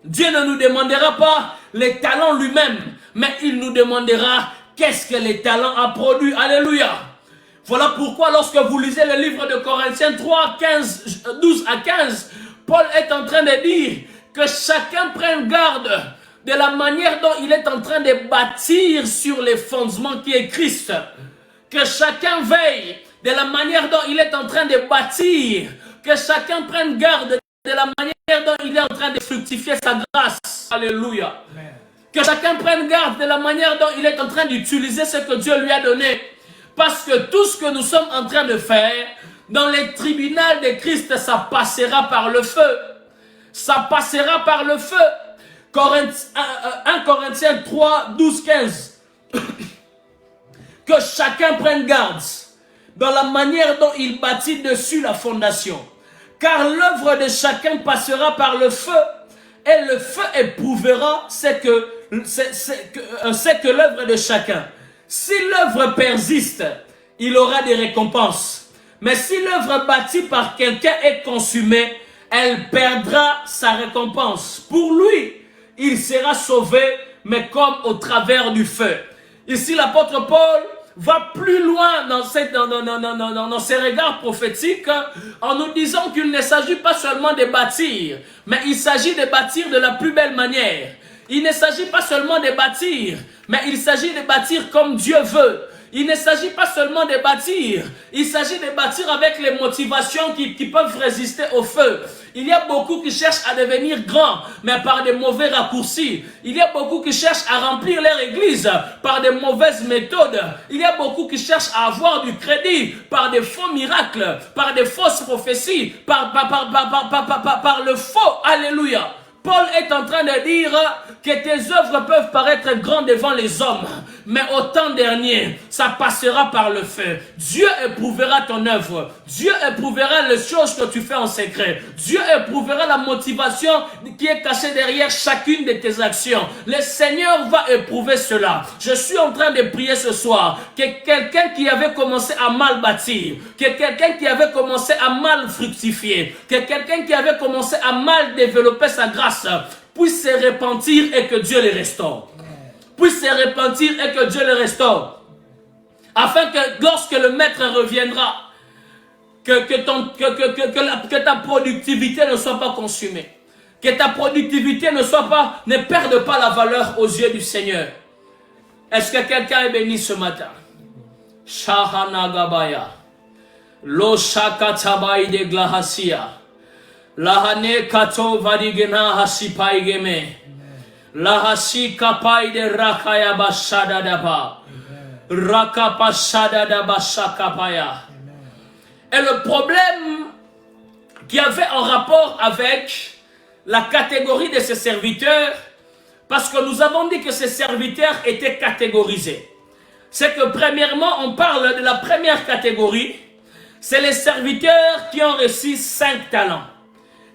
Dieu ne nous demandera pas les talents lui-même, mais il nous demandera qu'est-ce que les talents a produit. Alléluia. Voilà pourquoi lorsque vous lisez le livre de Corinthiens 3, 12 à 15, Paul est en train de dire que chacun prenne garde de la manière dont il est en train de bâtir sur les fondements qui est Christ. Que chacun veille de la manière dont il est en train de bâtir. Que chacun prenne garde de la manière dont il est en train de fructifier sa grâce. Alléluia. Amen. Que chacun prenne garde de la manière dont il est en train d'utiliser ce que Dieu lui a donné. Parce que tout ce que nous sommes en train de faire, dans les tribunaux de Christ, ça passera par le feu. Ça passera par le feu. 1 Corinthiens 3, 12, 15. Que chacun prenne garde dans la manière dont il bâtit dessus la fondation. Car l'œuvre de chacun passera par le feu. Et le feu éprouvera c'est que l'œuvre de chacun. Si l'œuvre persiste, il aura des récompenses. Mais si l'œuvre bâtie par quelqu'un est consumée, elle perdra sa récompense. Pour lui, il sera sauvé, mais comme au travers du feu. Ici, l'apôtre Paul va plus loin dans ses regards prophétiques en nous disant qu'il ne s'agit pas seulement de bâtir, mais il s'agit de bâtir de la plus belle manière. Il ne s'agit pas seulement de bâtir, mais il s'agit de bâtir comme Dieu veut. Il ne s'agit pas seulement de bâtir, il s'agit de bâtir avec les motivations qui peuvent résister au feu. Il y a beaucoup qui cherchent à devenir grands, mais par des mauvais raccourcis. Il y a beaucoup qui cherchent à remplir leur église par des mauvaises méthodes. Il y a beaucoup qui cherchent à avoir du crédit par des faux miracles, par des fausses prophéties, par le faux. Alléluia. Paul est en train de dire que tes œuvres peuvent paraître grandes devant les hommes, mais au temps dernier, ça passera par le feu. Dieu éprouvera ton œuvre. Dieu éprouvera les choses que tu fais en secret. Dieu éprouvera la motivation qui est cachée derrière chacune de tes actions. Le Seigneur va éprouver cela. Je suis en train de prier ce soir que quelqu'un qui avait commencé à mal bâtir, que quelqu'un qui avait commencé à mal fructifier, que quelqu'un qui avait commencé à mal développer sa grâce, puisse se repentir et que Dieu les restaure. Puisse se repentir et que Dieu les restaure. Afin que lorsque le maître reviendra, que ta productivité ne soit pas consumée. Que ta productivité ne perde pas la valeur aux yeux du Seigneur. Est-ce que quelqu'un est béni ce matin? Shahanagabaya. Lo shakatabai de glahasia. Lahane kato varigena hasipaigeme. Lahasi kapai de rakaya bashada daba. Rakapashada daba shakapaya. Et le problème qui avait un rapport avec la catégorie de ces serviteurs, parce que nous avons dit que ces serviteurs étaient catégorisés. C'est que premièrement, on parle de la première catégorie, c'est les serviteurs qui ont reçu 5 talents.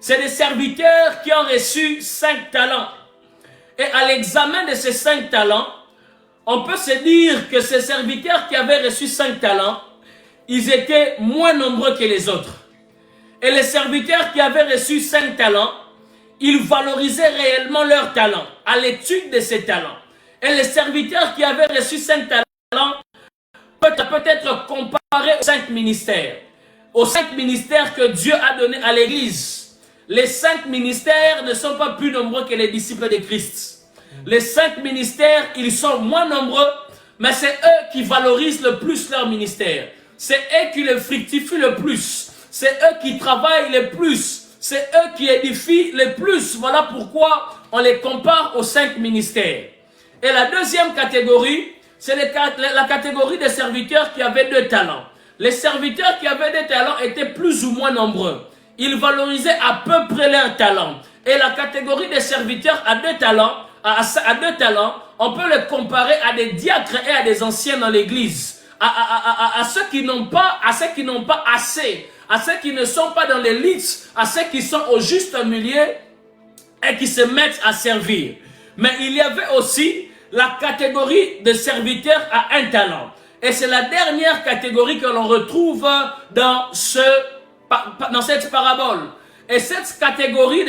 C'est des serviteurs qui ont reçu 5 talents. Et à l'examen de ces 5 talents, on peut se dire que ces serviteurs qui avaient reçu 5 talents, ils étaient moins nombreux que les autres. Et les serviteurs qui avaient reçu 5 talents, ils valorisaient réellement leurs talents, à l'étude de ces talents. Et les serviteurs qui avaient reçu 5 talents, peut-être peut être comparé aux 5 ministères. Aux 5 ministères que Dieu a donnés à l'Église. Les 5 ministères ne sont pas plus nombreux que les disciples de Christ. Les 5 ministères, ils sont moins nombreux, mais c'est eux qui valorisent le plus leur ministère. C'est eux qui le fructifient le plus. C'est eux qui travaillent le plus. C'est eux qui édifient le plus. Voilà pourquoi on les compare aux 5 ministères. Et la deuxième catégorie, c'est la catégorie des serviteurs qui avaient 2 talents. Les serviteurs qui avaient des talents étaient plus ou moins nombreux. Ils valorisaient à peu près leurs talents. Et la catégorie des serviteurs à 2 talents, on peut les comparer à des diacres et à des anciens dans l'église. À ceux qui n'ont pas assez, à ceux qui ne sont pas dans l'élite, à ceux qui sont au juste milieu et qui se mettent à servir. Mais il y avait aussi la catégorie de serviteurs à 1 talent. Et c'est la dernière catégorie que l'on retrouve dans cette parabole. Et cette catégorie,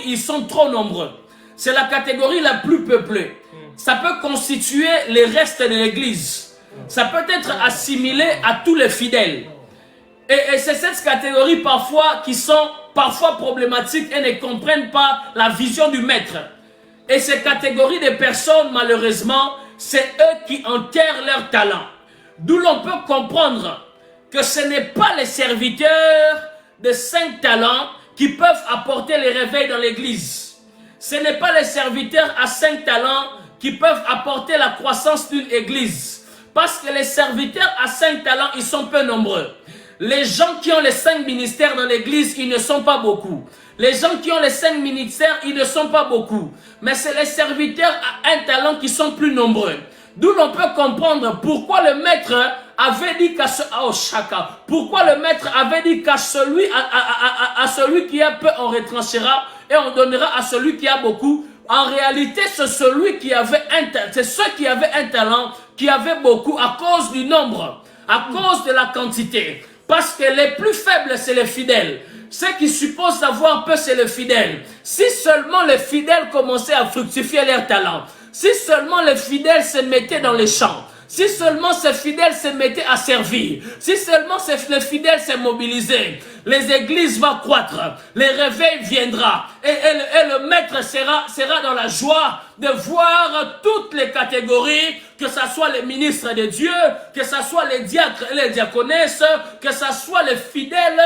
ils sont trop nombreux. C'est la catégorie la plus peuplée. Ça peut constituer les restes de l'église. Ça peut être assimilé à tous les fidèles. Et c'est cette catégorie parfois qui sont parfois problématiques et ne comprennent pas la vision du maître. Et ces catégories de personnes, malheureusement, c'est eux qui enterrent leur talent. D'où l'on peut comprendre que ce n'est pas les serviteurs de 5 talents qui peuvent apporter les réveils dans l'église. Ce n'est pas les serviteurs à 5 talents qui peuvent apporter la croissance d'une église. Parce que les serviteurs à 5 talents, ils sont peu nombreux. Les gens qui ont les 5 ministères dans l'église, ils ne sont pas beaucoup. Les gens qui ont les 5 ministères, ils ne sont pas beaucoup. Mais c'est les serviteurs à 1 talent qui sont plus nombreux. D'où l'on peut comprendre pourquoi le maître avait dit qu'à celui, à celui qui a peu, on retranchera et on donnera à celui qui a beaucoup. En réalité, c'est celui qui avait c'est ceux qui avaient 1 talent qui avaient beaucoup à cause du nombre, à cause de la quantité. Parce que les plus faibles, c'est les fidèles. Ceux qui supposent avoir peu, c'est les fidèles. Si seulement les fidèles commençaient à fructifier leur talent, si seulement les fidèles se mettaient dans les champs, si seulement ces fidèles se mettaient à servir, si seulement les fidèles se mobilisaient, les églises vont croître, les réveils viendront et le maître sera dans la joie de voir toutes les catégories, que ce soit les ministres de Dieu, que ce soit les diacres et les diaconesses, que ce soit les fidèles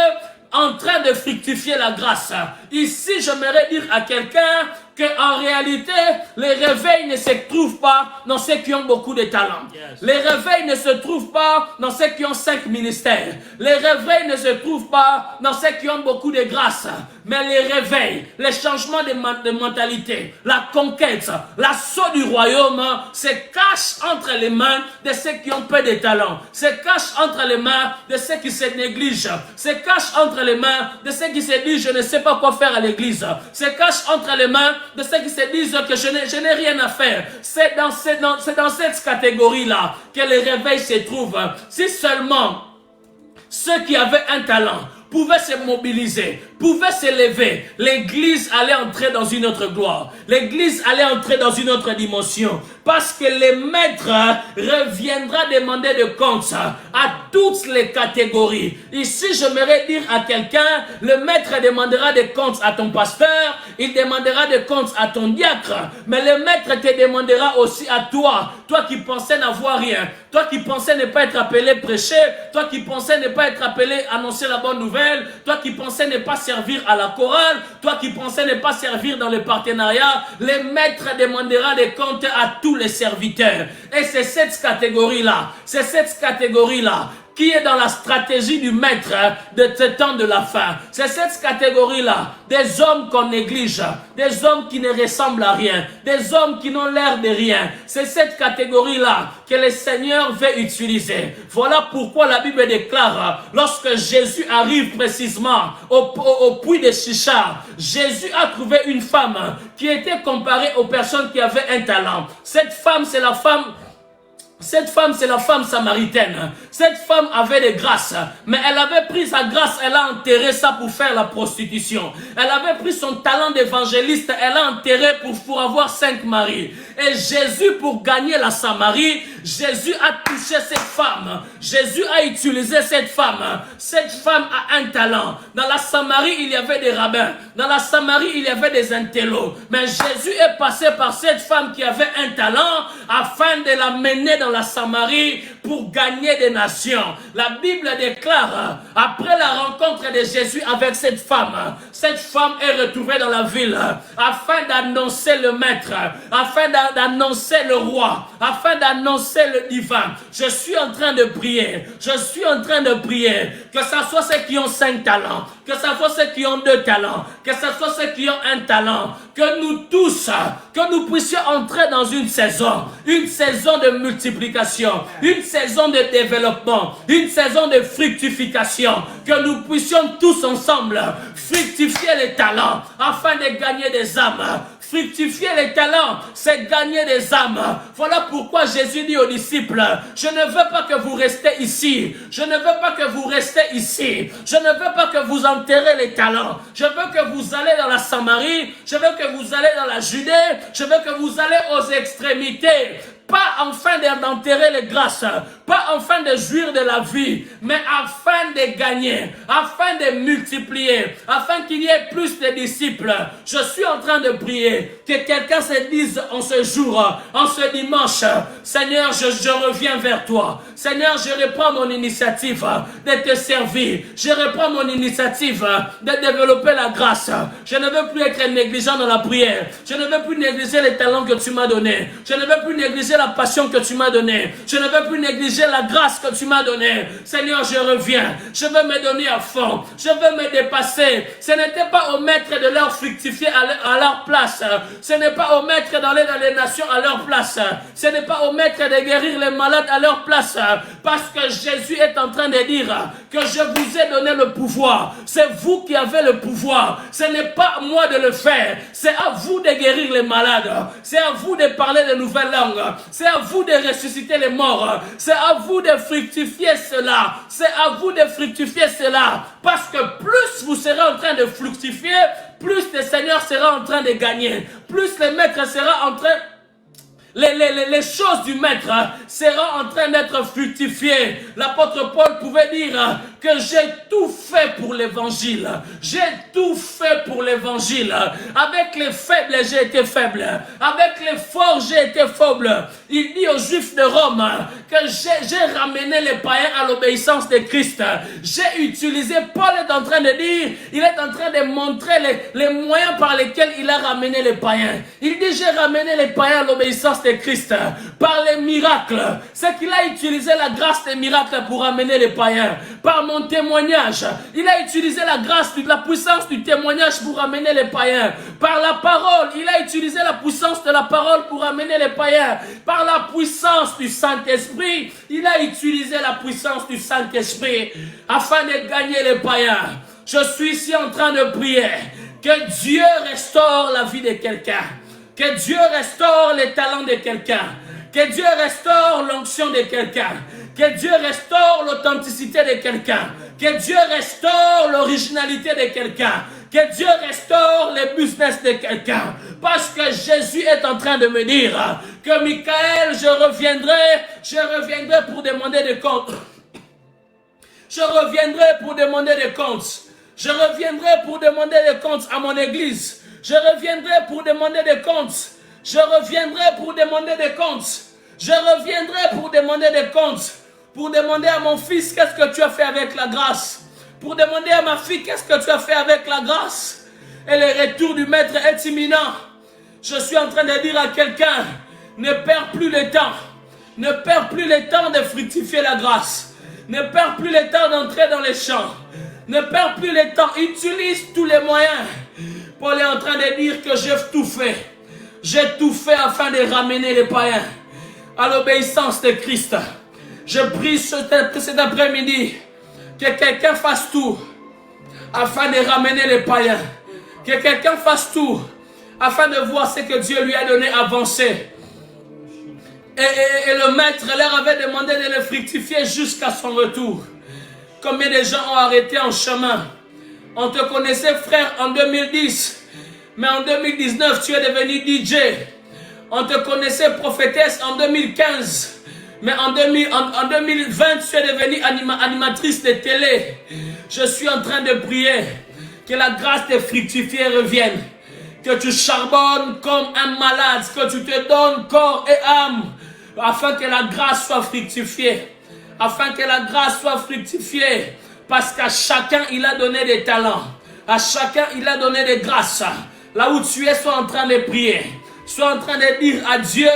en train de fructifier la grâce. Ici, j'aimerais dire à quelqu'un qu'en réalité, les réveils ne se trouvent pas dans ceux qui ont beaucoup de talent. Yes. Les réveils ne se trouvent pas dans ceux qui ont 5 ministères. Les réveils ne se trouvent pas dans ceux qui ont beaucoup de grâce. Mais les réveils, les changements de mentalité, la conquête, l'assaut du royaume se cache entre les mains de ceux qui ont peu de talent. Se cache entre les mains de ceux qui se négligent. Se cache entre les mains de ceux qui se disent je ne sais pas quoi faire à l'église. Se cache entre les mains de ceux qui se disent que je n'ai rien à faire. C'est dans cette catégorie-là que les réveils se trouvent. Si seulement ceux qui avaient 1 talent pouvaient se mobiliser, pouvaient s'élever, l'église allait entrer dans une autre gloire. L'église allait entrer dans une autre dimension. Parce que le maître reviendra demander de compte à toutes les catégories. Ici, j'aimerais dire à quelqu'un, le maître demandera des comptes à ton pasteur, il demandera des comptes à ton diacre, mais le maître te demandera aussi à toi, toi qui pensais n'avoir rien, toi qui pensais ne pas être appelé prêcher, toi qui pensais ne pas être appelé annoncer la bonne nouvelle, toi qui pensais ne pas servir à la chorale, toi qui pensais ne pas servir dans le partenariat, le maître demandera des comptes à tous les serviteurs. Et c'est cette catégorie-là, qui est dans la stratégie du maître de ce temps de la fin. C'est cette catégorie-là, des hommes qu'on néglige, des hommes qui ne ressemblent à rien, des hommes qui n'ont l'air de rien. C'est cette catégorie-là que le Seigneur veut utiliser. Voilà pourquoi la Bible déclare, lorsque Jésus arrive précisément au puits de Sichar, Jésus a trouvé une femme qui était comparée aux personnes qui avaient 1 talent. Cette femme, c'est la femme samaritaine. Cette femme avait des grâces, mais elle avait pris sa grâce, elle a enterré ça pour faire la prostitution. Elle avait pris son talent d'évangéliste, elle a enterré pour avoir 5 maris. Et Jésus, pour gagner la Samarie, Jésus a touché cette femme. Jésus a utilisé cette femme. Cette femme a un talent. Dans la Samarie, il y avait des rabbins. Dans la Samarie, il y avait des intellos. Mais Jésus est passé par cette femme qui avait un talent afin de la mener dans la Samarie pour gagner des nations. La Bible déclare, après la rencontre de Jésus avec cette femme est retrouvée dans la ville afin d'annoncer le maître, afin d'annoncer le roi, afin d'annoncer le divin. Je suis en train de prier, que ce soit ceux qui ont 5 talents, que ce soit ceux qui ont 2 talents, que ce soit ceux qui ont 1 talent, que nous tous, que nous puissions entrer dans une saison de multiplication, une saison de développement, une saison de fructification, que nous puissions tous ensemble fructifier les talents afin de gagner des âmes. Fructifier les talents, c'est gagner des âmes. Voilà pourquoi Jésus dit aux disciples, je ne veux pas que vous restez ici. Je ne veux pas que vous restez ici. Je ne veux pas que vous enterrez les talents. Je veux que vous allez dans la Samarie. Je veux que vous allez dans la Judée. Je veux que vous allez aux extrémités. Pas afin d'enterrer les grâces, pas afin de jouir de la vie, mais afin de gagner, afin de multiplier, afin qu'il y ait plus de disciples. Je suis en train de prier, que quelqu'un se dise en ce jour, en ce dimanche, Seigneur, je reviens vers toi. Seigneur, je reprends mon initiative de te servir. Je reprends mon initiative de développer la grâce. Je ne veux plus être négligent dans la prière. Je ne veux plus négliger les talents que tu m'as donnés. Je ne veux plus négliger la passion que tu m'as donnée. Je ne veux plus négliger la grâce que tu m'as donnée. Seigneur, je reviens. Je veux me donner à fond. Je veux me dépasser. Ce n'était pas au maître de leur fructifier à leur place. Ce n'est pas au maître d'aller dans les nations à leur place. Ce n'est pas au maître de guérir les malades à leur place. Parce que Jésus est en train de dire que je vous ai donné le pouvoir. C'est vous qui avez le pouvoir. Ce n'est pas à moi de le faire. C'est à vous de guérir les malades. C'est à vous de parler de nouvelles langues. C'est à vous de ressusciter les morts. C'est à vous de fructifier cela. C'est à vous de fructifier cela. Parce que plus vous serez en train de fructifier, plus le Seigneur sera en train de gagner. Plus le Maître sera en train... Les choses du Maître seront en train d'être fructifiées. L'apôtre Paul pouvait dire que j'ai tout fait pour l'évangile. J'ai tout fait pour l'évangile. Avec les faibles, j'ai été faible. Avec les forts, j'ai été faible. Il dit aux Juifs de Rome que j'ai ramené les païens à l'obéissance de Christ. J'ai utilisé, Paul est en train de dire, il est en train de montrer les moyens par lesquels il a ramené les païens. Il dit, j'ai ramené les païens à l'obéissance de Christ par les miracles. C'est qu'il a utilisé la grâce des miracles pour amener les païens. Par mon témoignage, il a utilisé la grâce, la puissance du témoignage pour amener les païens. Par la parole, il a utilisé la puissance de la parole pour amener les païens. Par la puissance du Saint-Esprit, il a utilisé la puissance du Saint-Esprit afin de gagner les païens. Je suis ici en train de prier que Dieu restaure la vie de quelqu'un. Que Dieu restaure les talents de quelqu'un. Que Dieu restaure l'onction de quelqu'un. Que Dieu restaure l'authenticité de quelqu'un. Que Dieu restaure l'originalité de quelqu'un. Que Dieu restaure les business de quelqu'un. Parce que Jésus est en train de me dire que Michael, je reviendrai pour demander des comptes. Je reviendrai pour demander des comptes. Je reviendrai pour demander des comptes à mon église. Je reviendrai pour demander des comptes. Je reviendrai pour demander des comptes. Je reviendrai pour demander des comptes. Pour demander à mon fils, qu'est-ce que tu as fait avec la grâce? Pour demander à ma fille, qu'est-ce que tu as fait avec la grâce? Et le retour du Maître est imminent. Je suis en train de dire à quelqu'un, ne perds plus le temps. Ne perds plus le temps de fructifier la grâce. Ne perds plus le temps d'entrer dans les champs. Ne perds plus le temps. Utilise tous les moyens. Paul est en train de dire que j'ai tout fait. J'ai tout fait afin de ramener les païens à l'obéissance de Christ. Je prie cet après-midi que quelqu'un fasse tout afin de ramener les païens. Que quelqu'un fasse tout afin de voir ce que Dieu lui a donné avancer. Et le Maître leur avait demandé de le fructifier jusqu'à son retour. Combien de gens ont arrêté en chemin? On te connaissait, frère, en 2010. Mais en 2019, tu es devenu DJ. On te connaissait, prophétesse, en 2015. Mais en 2020, tu es devenue animatrice de télé. Je suis en train de prier que la grâce de fructifier revienne. Que tu charbonnes comme un malade, que tu te donnes corps et âme, afin que la grâce soit fructifiée. Afin que la grâce soit fructifiée. Parce qu'à chacun, il a donné des talents. À chacun, il a donné des grâces. Là où tu es, sois en train de prier. Sois en train de dire à Dieu,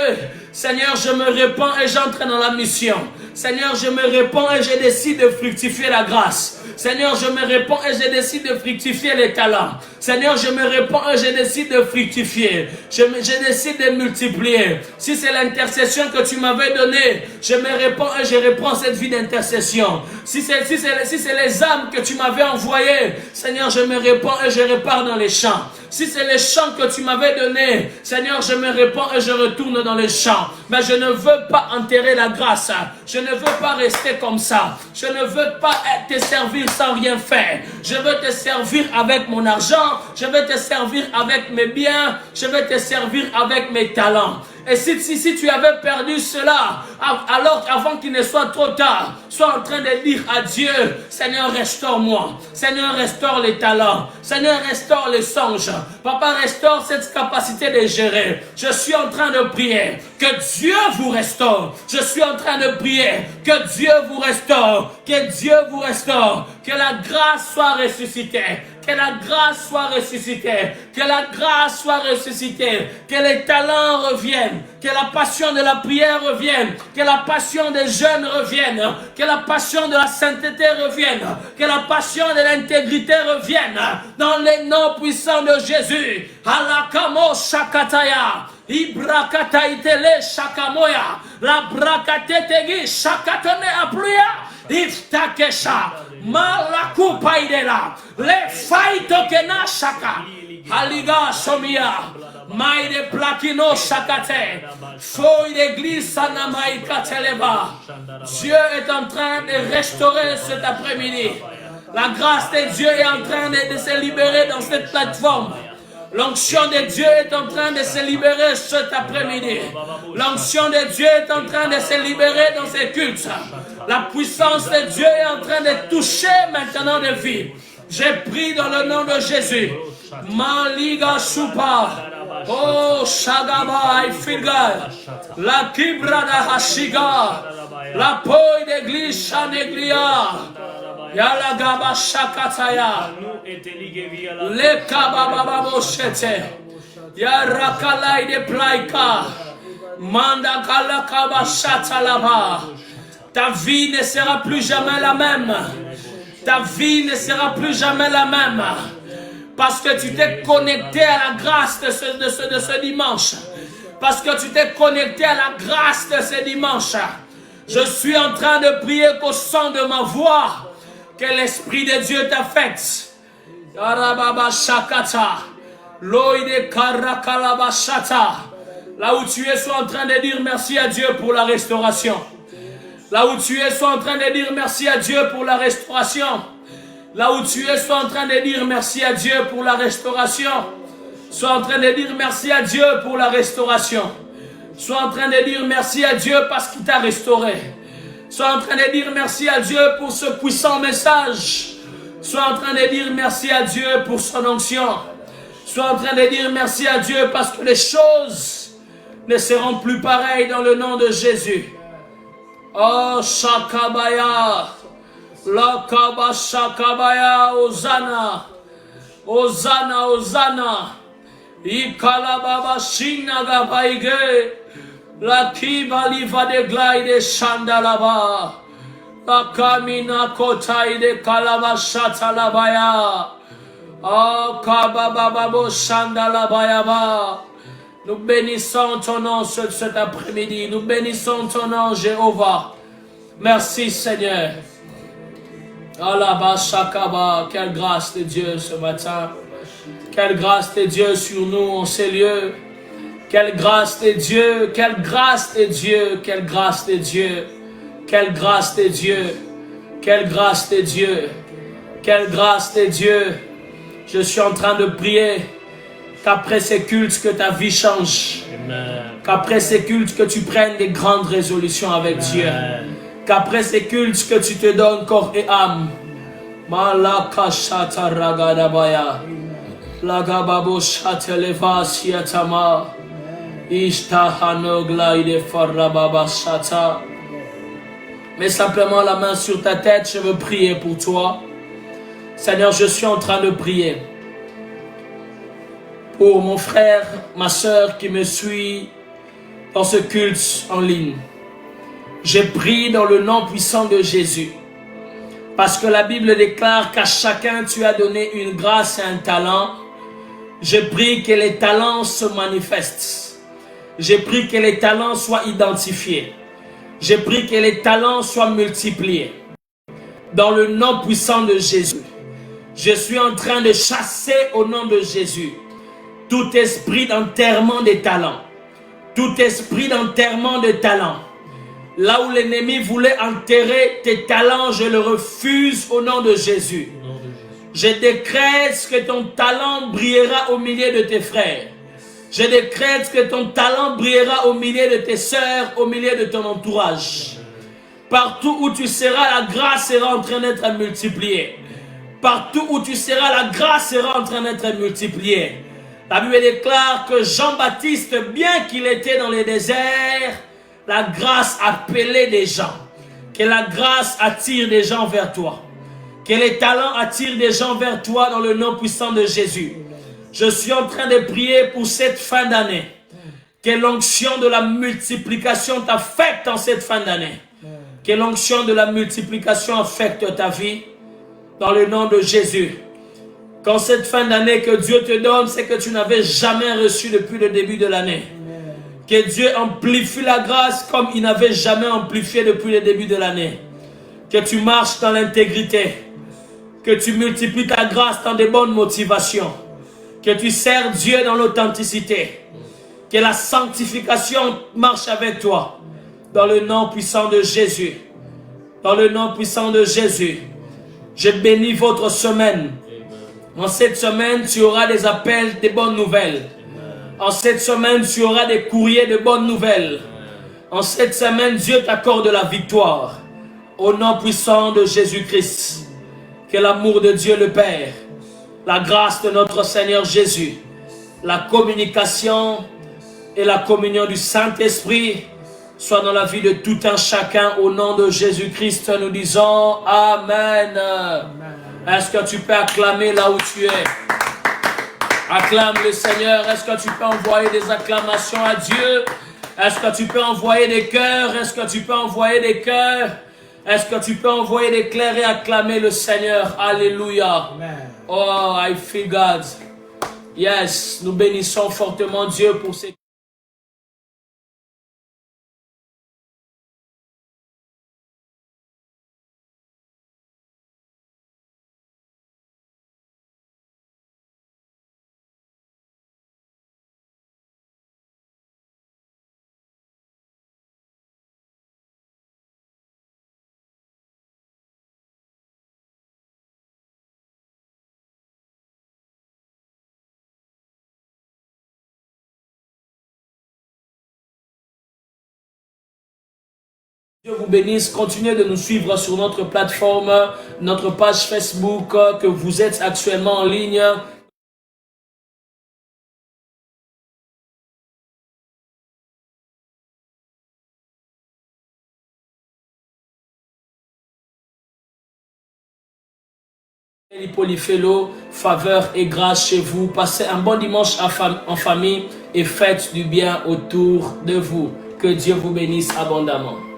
Seigneur, je me répands et j'entre dans la mission. Seigneur, je me répands et je décide de fructifier la grâce. Seigneur, je me répands et je décide de fructifier les talents. Seigneur, je me répands et je décide de fructifier. Je décide de multiplier. Si c'est l'intercession que tu m'avais donnée, je me répands et je reprends cette vie d'intercession. Si c'est les âmes que tu m'avais envoyées, Seigneur, je me répands et je repars dans les champs. Si c'est les champs que tu m'avais donnés, Seigneur, je me répands et je retourne dans les champs. Mais je ne veux pas enterrer la grâce. Je ne veux pas rester comme ça. Je ne veux pas te servir sans rien faire. Je veux te servir avec mon argent. Je veux te servir avec mes biens. Je veux te servir avec mes talents. Et si tu avais perdu cela, alors avant qu'il ne soit trop tard, sois en train de dire à Dieu, Seigneur, restaure-moi. Seigneur, restaure les talents. Seigneur, restaure les songes. Papa, restaure cette capacité de gérer. Je suis en train de prier que Dieu vous restaure. Je suis en train de prier que Dieu vous restaure. Que Dieu vous restaure. Que la grâce soit ressuscitée. Que la grâce soit ressuscitée. Que la grâce soit ressuscitée. Que les talents reviennent. Que la passion de la prière revienne. Que la passion des jeûnes revienne. Que la passion de la sainteté revienne. Que la passion de l'intégrité revienne. Dans les noms puissants de Jésus. Alakamo Shakataya. Ibrakataitele Shakamoya. La Brakatetegi Shakatone Apluya. Iftakesha. Malakupaidela. Le faito kena shaka. Haliga somia. Maide plakino shakate. Fouille d'église sanamaika teleba. Dieu est en train de restaurer cet après-midi. La grâce de Dieu est en train de se libérer dans cette plateforme. L'onction de Dieu est en train de se libérer cet après-midi. L'onction de Dieu est en train de se libérer dans ces cultes. La puissance de Dieu est en train de toucher maintenant des vies. J'ai pris dans le nom de Jésus. Maliga Supa. Oh Shagaba Ifilga. La Kibrada Hashiga. La Poi d'église Chaneglia. Yala Gaba Shakataya. Le Kababa Boshete. Yarakalai de Plaika. Manda Kalakaba Shatalaba. Ta vie ne sera plus jamais la même. Ta vie ne sera plus jamais la même. Parce que tu t'es connecté à la grâce de ce dimanche. Parce que tu t'es connecté à la grâce de ce dimanche. Je suis en train de prier qu'au son de ma voix, que l'Esprit de Dieu t'affecte. Yarababa Shakata. Loïde Karakalaba Shata. Là où tu es, sois en train de dire merci à Dieu pour la restauration. Là où tu es, sois en train de dire merci à Dieu pour la restauration. Là où tu es, sois en train de dire merci à Dieu pour la restauration. Sois en train de dire merci à Dieu pour la restauration. Sois en train de dire merci à Dieu parce qu'il t'a restauré. Sois en train de dire merci à Dieu pour ce puissant message. Sois en train de dire merci à Dieu pour son onction. Sois en train de dire merci à Dieu parce que les choses ne seront plus pareilles dans le nom de Jésus. Oh, Shakabaya, Lakaba Shakabaya, Hosanna, Hosanna, Hosanna, Ikalababa Shinagabaige, Lakiba Liva de Glaide Shandalaba, Lakamina Kotai de Kalabashatalabaya, Oh, Kabababo Shandalabayaba. Nous bénissons ton nom cet après-midi. Nous bénissons ton nom, Jéhovah. Merci, Seigneur. Alaba Shakaba. Quelle grâce de Dieu ce matin. Quelle grâce de Dieu sur nous en ces lieux. Quelle grâce de Dieu. Quelle grâce de Dieu. Quelle grâce de Dieu. Quelle grâce de Dieu. Quelle grâce de Dieu. Quelle grâce de Dieu. Je suis en train de prier Qu'après ces cultes, que ta vie change. Qu'après ces cultes, que tu prennes des grandes résolutions avec Dieu. Qu'après ces cultes, que tu te donnes corps et âme. Malaka shata ragadabaya. Lagababo shateleva siatama. Ishtahanoglaide farababa shata. Mets simplement la main sur ta tête, je veux prier pour toi. Seigneur, je suis en train de prier pour mon frère, ma soeur qui me suit dans ce culte en ligne. Je prie dans le nom puissant de Jésus. Parce que la Bible déclare qu'à chacun tu as donné une grâce et un talent. Je prie que les talents se manifestent. Je prie que les talents soient identifiés. Je prie que les talents soient multipliés. Dans le nom puissant de Jésus. Je suis en train de chasser au nom de Jésus tout esprit d'enterrement des talents. Tout esprit d'enterrement de talents. Là où l'ennemi voulait enterrer tes talents, je le refuse au nom de Jésus. Je décrète que ton talent brillera au milieu de tes frères. Je décrète que ton talent brillera au milieu de tes sœurs, au milieu de ton entourage. Partout où tu seras, la grâce sera en train d'être multipliée. Partout où tu seras, la grâce sera en train d'être multipliée. La Bible déclare que Jean-Baptiste, bien qu'il était dans les déserts, la grâce appelait des gens. Que la grâce attire des gens vers toi. Que les talents attirent des gens vers toi dans le nom puissant de Jésus. Je suis en train de prier pour cette fin d'année. Que l'onction de la multiplication t'affecte en cette fin d'année. Que l'onction de la multiplication affecte ta vie dans le nom de Jésus. Quand cette fin d'année que Dieu te donne, c'est que tu n'avais jamais reçu depuis le début de l'année. Que Dieu amplifie la grâce comme il n'avait jamais amplifié depuis le début de l'année. Que tu marches dans l'intégrité. Que tu multiplies ta grâce dans des bonnes motivations. Que tu sers Dieu dans l'authenticité. Que la sanctification marche avec toi. Dans le nom puissant de Jésus. Dans le nom puissant de Jésus. Je bénis votre semaine. En cette semaine, tu auras des appels, des bonnes nouvelles. En cette semaine, tu auras des courriers de bonnes nouvelles. En cette semaine, Dieu t'accorde la victoire. Au nom puissant de Jésus-Christ. Que l'amour de Dieu le Père, la grâce de notre Seigneur Jésus, la communication et la communion du Saint-Esprit soient dans la vie de tout un chacun. Au nom de Jésus-Christ, nous disons Amen. Est-ce que tu peux acclamer là où tu es? Acclame le Seigneur. Est-ce que tu peux envoyer des acclamations à Dieu? Est-ce que tu peux envoyer des cœurs? Est-ce que tu peux envoyer des cœurs? Est-ce que tu peux envoyer des clairs et acclamer le Seigneur? Alléluia. Oh, I feel God. Yes, nous bénissons fortement Dieu pour ces... Dieu vous bénisse. Continuez de nous suivre sur notre plateforme, notre page Facebook, que vous êtes actuellement en ligne. Polyphélo, faveur et grâce chez vous. Passez un bon dimanche en famille et faites du bien autour de vous. Que Dieu vous bénisse abondamment.